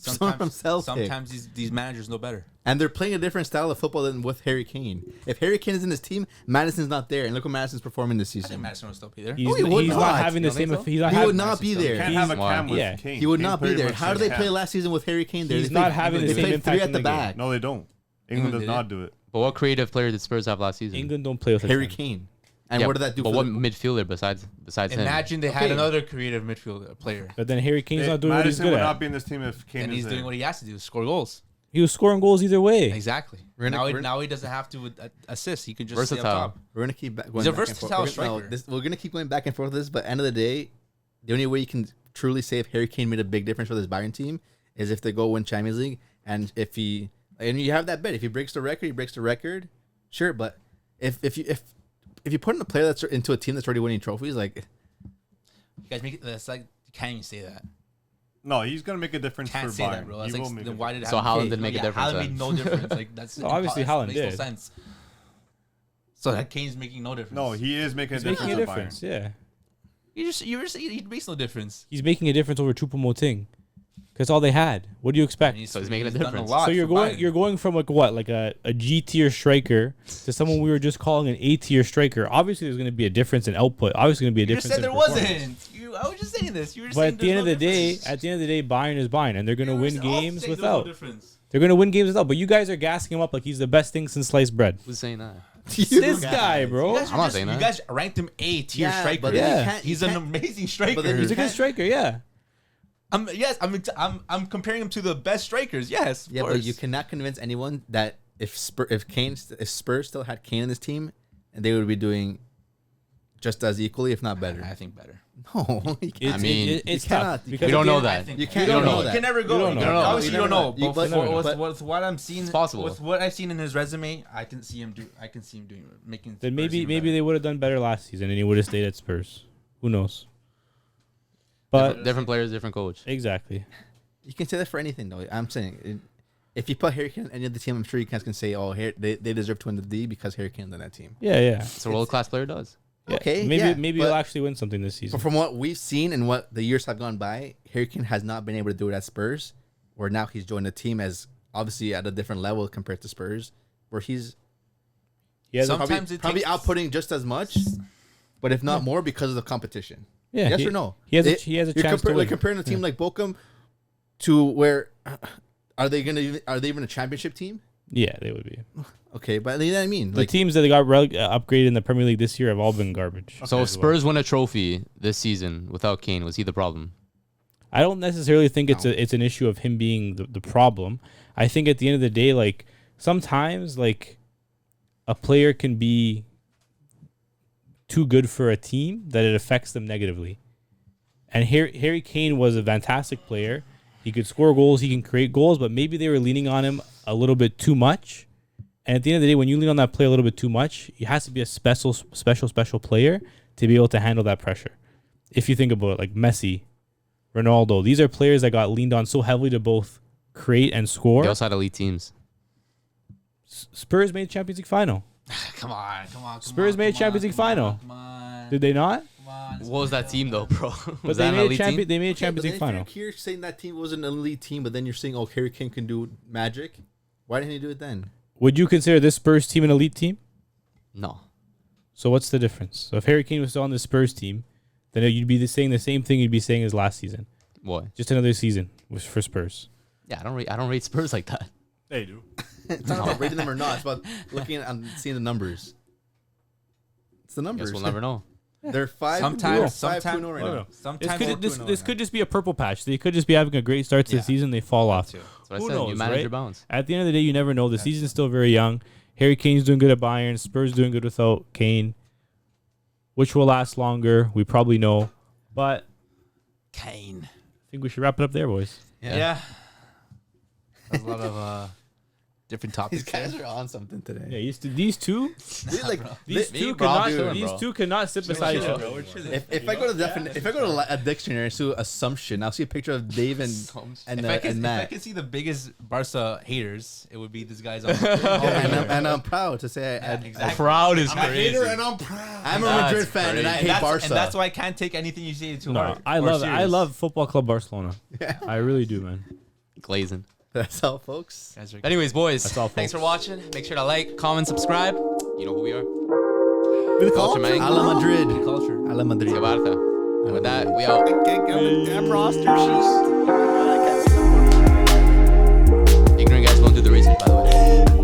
F: Sometimes these managers know better.
D: And they're playing a different style of football than with Harry Kane. If Harry Kane is in his team, Madison's not there, and look what Madison's performing this
F: I think
D: season.
F: Madison will still be there.
A: He's,
D: No, he would
A: he's
D: not.
A: not having the
D: You don't
A: same.
D: think so?
A: He's not
D: He
A: having,
D: would not be
G: You
D: there.
G: can't have a
B: Why?
G: Cam with
A: Yeah.
G: Kane.
D: He would
G: Kane
D: not be
G: pretty
D: there.
G: much
D: How do
G: says
D: they play
G: Cam.
D: last season with Harry Kane there?
A: He's
D: They
A: not
D: played-
A: having the
D: they
A: same
D: played
A: impact
D: three at
A: in
D: the
A: the game.
D: back.
G: No, they don't. England does
F: did
G: not
F: it?
G: do it.
B: But what creative player did Spurs have last season?
A: England don't play with a
D: Harry
A: 10.
D: Kane. And
B: Yeah,
D: what did that do
B: But
D: for
B: what
D: them?
B: midfielder besides him?
F: Imagine they had
D: Okay.
F: another creative midfield player.
A: But then Harry Kane's not doing what he's
G: Madison
A: good
G: would
A: at.
G: not be in this team if Kane
F: And
G: is
F: he's
G: there.
F: doing what he has to do, score goals.
A: He was scoring goals either way.
F: Exactly.
D: We're gonna-
F: Now he doesn't have to assist. He can just stay up
B: Versatile.
F: top.
D: We're gonna keep going
F: He's a
D: back and forth.
F: versatile striker.
D: We're gonna keep going back and forth with this, but end of the day, the only way you can truly say if Harry Kane made a big difference for this Bayern team is if they go win Champions League, and if he and you have that bet. If he breaks the record, he breaks the record. Sure, but if you put in a player that's into a team that's already winning trophies, like
F: You guys make it. That's like you can't even say that.
G: No, he's gonna make a difference
F: Can't
G: for
F: say
G: Bayern.
F: that, bro. That's
G: He
F: like,
G: will make
F: then
G: a
F: why did
B: So
F: Haaland-
B: Haaland didn't make a difference
F: Haaland
B: then.
F: made no difference. Like that's
A: Obviously Haaland
F: makes
A: did.
F: no sense. So that Kane's making no difference.
G: No, he is making a
A: He's
G: difference.
A: making a
G: at
A: difference.
G: Bayern.
A: Yeah,
F: you were saying he makes no difference.
A: he's making a difference over Choupo-Moting. That's all they had. What do you expect?
F: And
B: So he's making a
F: done
B: difference.
F: lot
A: So you're
F: for
A: going
F: Bayern.
A: you're going from like what, like a G tier striker to someone we were just calling an A tier striker. Obviously, there's going to be a difference in output. Obviously, going to be a
F: You
A: difference.
F: just said
A: in
F: there
A: performance.
F: wasn't. I was just saying this. You were
A: But
F: saying
A: at the end of the day,
F: difference.
A: Bayern is Bayern, and they're going to
F: You were
A: win
F: also saying
A: games
F: there's
A: without.
F: No difference.
A: They're going to win games without. But you guys are gassing him up like he's the best thing since sliced bread.
B: Who's saying that?
A: This guy, bro.
F: You guys,
B: I'm not saying
F: you
B: that.
F: guys ranked him A tier
D: Yeah,
F: striker.
D: but
A: then you
D: can't- you
F: He's an
D: can't-
F: amazing striker.
D: but then you
A: He's a good
D: can't-
A: striker, yeah.
F: I'm comparing him to the best strikers. Yes, of
D: yeah,
F: course.
D: but you cannot convince anyone that if Spurs still had Kane in this team, and they would be doing just as equally, if not better.
F: I think better.
D: No, you can't.
B: I mean,
A: it's
D: you cannot-
A: tough.
D: you
A: because
B: we don't
A: at the
B: know
A: end-
B: that.
F: I think
D: You
F: better.
D: can't
B: You don't
D: know
B: know
D: that.
F: You can never go.
A: You don't know.
F: Obviously, you don't know.
D: You
F: But
D: never know.
F: with what I'm seeing,
B: It's possible.
F: With what I've seen in his resume, I can see him doing making.
A: Then
F: Spurs
A: maybe
F: even
A: maybe
F: better.
A: they would have done better last season, and he would have stayed at Spurs. Who knows? But
B: Different players, different coach.
A: exactly.
D: You can say that for anything, though. I'm saying, if you put Harry Kane on any of the team, I'm sure you guys can say, "Oh, they deserve to win the D because Harry Kane's on that team."
A: Yeah, yeah.
B: So a world class player does.
A: Yeah.
D: Okay,
A: maybe
D: yeah,
A: maybe
D: but-
A: he'll actually win something this season.
D: But from what we've seen and what the years have gone by, Harry Kane has not been able to do it at Spurs, where now he's joined a team as obviously at a different level compared to Spurs, where he's
A: He has a-
F: Sometimes
D: probably,
F: it
D: probably
F: takes-
D: outputting just as much, but if not more because of the competition.
A: yeah,
D: Yes
A: he,
D: or no?
A: He has a,
D: It-
A: he has a
D: You're
A: chance to win.
D: like comparing a team like Bochum to where are they even a championship team?
A: Yeah, they would be.
D: Okay, but you know what I mean.
A: The
D: Like
A: teams that got upgraded in the Premier League this year have all been garbage.
B: So if Spurs win a trophy this season without Kane, was he the problem?
A: I don't necessarily think it's an issue of him being the problem. I think at the end of the day, like sometimes like a player can be too good for a team that it affects them negatively. And Harry Kane was a fantastic player. He could score goals, he can create goals, but maybe they were leaning on him a little bit too much. And at the end of the day, when you lean on that player a little bit too much, he has to be a special player to be able to handle that pressure. If you think about it, like Messi, Ronaldo, these are players that got leaned on so heavily to both create and score.
B: They also had elite teams.
A: Spurs made Champions League final.
F: Come on.
A: Spurs made Champions League final.
F: Come on.
A: Did they not?
B: What was that team though, bro?
A: But
B: Was
A: they
B: that an
A: made
B: elite team?
A: They made
D: okay,
A: Champions
D: but
A: League
D: then
A: final.
D: if you're saying that team was an elite team, but then you're saying, "Oh, Harry Kane can do magic." Why didn't he do it then?
A: Would you consider this Spurs team an elite team?
B: No.
A: So what's the difference? So if Harry Kane was still on the Spurs team, then you'd be saying the same thing you'd be saying as last season.
B: What?
A: Just another season was for Spurs.
B: Yeah, I don't rate Spurs like that.
G: They do.
D: It's not about rating them or not. It's about looking at and seeing the numbers. It's the numbers.
B: Guess we'll never know.
D: They're 5-2
F: Sometimes
D: right now.
A: This could just be a purple patch. They could just be having a great start to the season. They fall off.
B: That's what I
A: Who
B: said. You
A: knows,
B: manage
A: right?
B: your bounds.
A: At the end of the day, you never know. The season's still very young. Harry Kane's doing good at Bayern. Spurs doing good without Kane. Which will last longer? We probably know. But
F: Kane.
A: I think we should wrap it up there, boys.
F: Yeah. There's a lot of different topics.
D: These guys are on something today.
A: Yeah, these two, these
B: Me,
A: two
B: bro,
A: cannot,
B: dude,
A: these
B: bro.
A: two cannot sit beside each other.
D: If I go to if I go to a dictionary and see assumption, I'll see a picture of Dave and
F: If I
D: and Matt.
F: could see the biggest Barca haters, it would be these guys on.
D: and I'm proud to say
F: exactly.
B: Proud is
C: I'm a
B: crazy.
C: hater and I'm proud.
D: I'm a
B: That's
D: Madrid fan and I
B: crazy.
D: hate Barca.
F: And that's why I can't take anything you say too
A: No,
F: hard.
A: I
F: or
A: love
F: serious.
A: Football Club Barcelona. I really do, man.
B: glazing.
D: That's all, folks.
B: Anyways, boys,
A: That's all,
B: thanks for
A: folks.
B: watching. Make sure to like, comment, subscribe. You know who we are.
D: The
B: Culture, man.
D: A la Madrid.
F: Culture.
D: A la Madrid.
B: Que Barca. And with that, we out.
D: Damn roster sheets.
B: Ignorant guys won't do the research, by the way.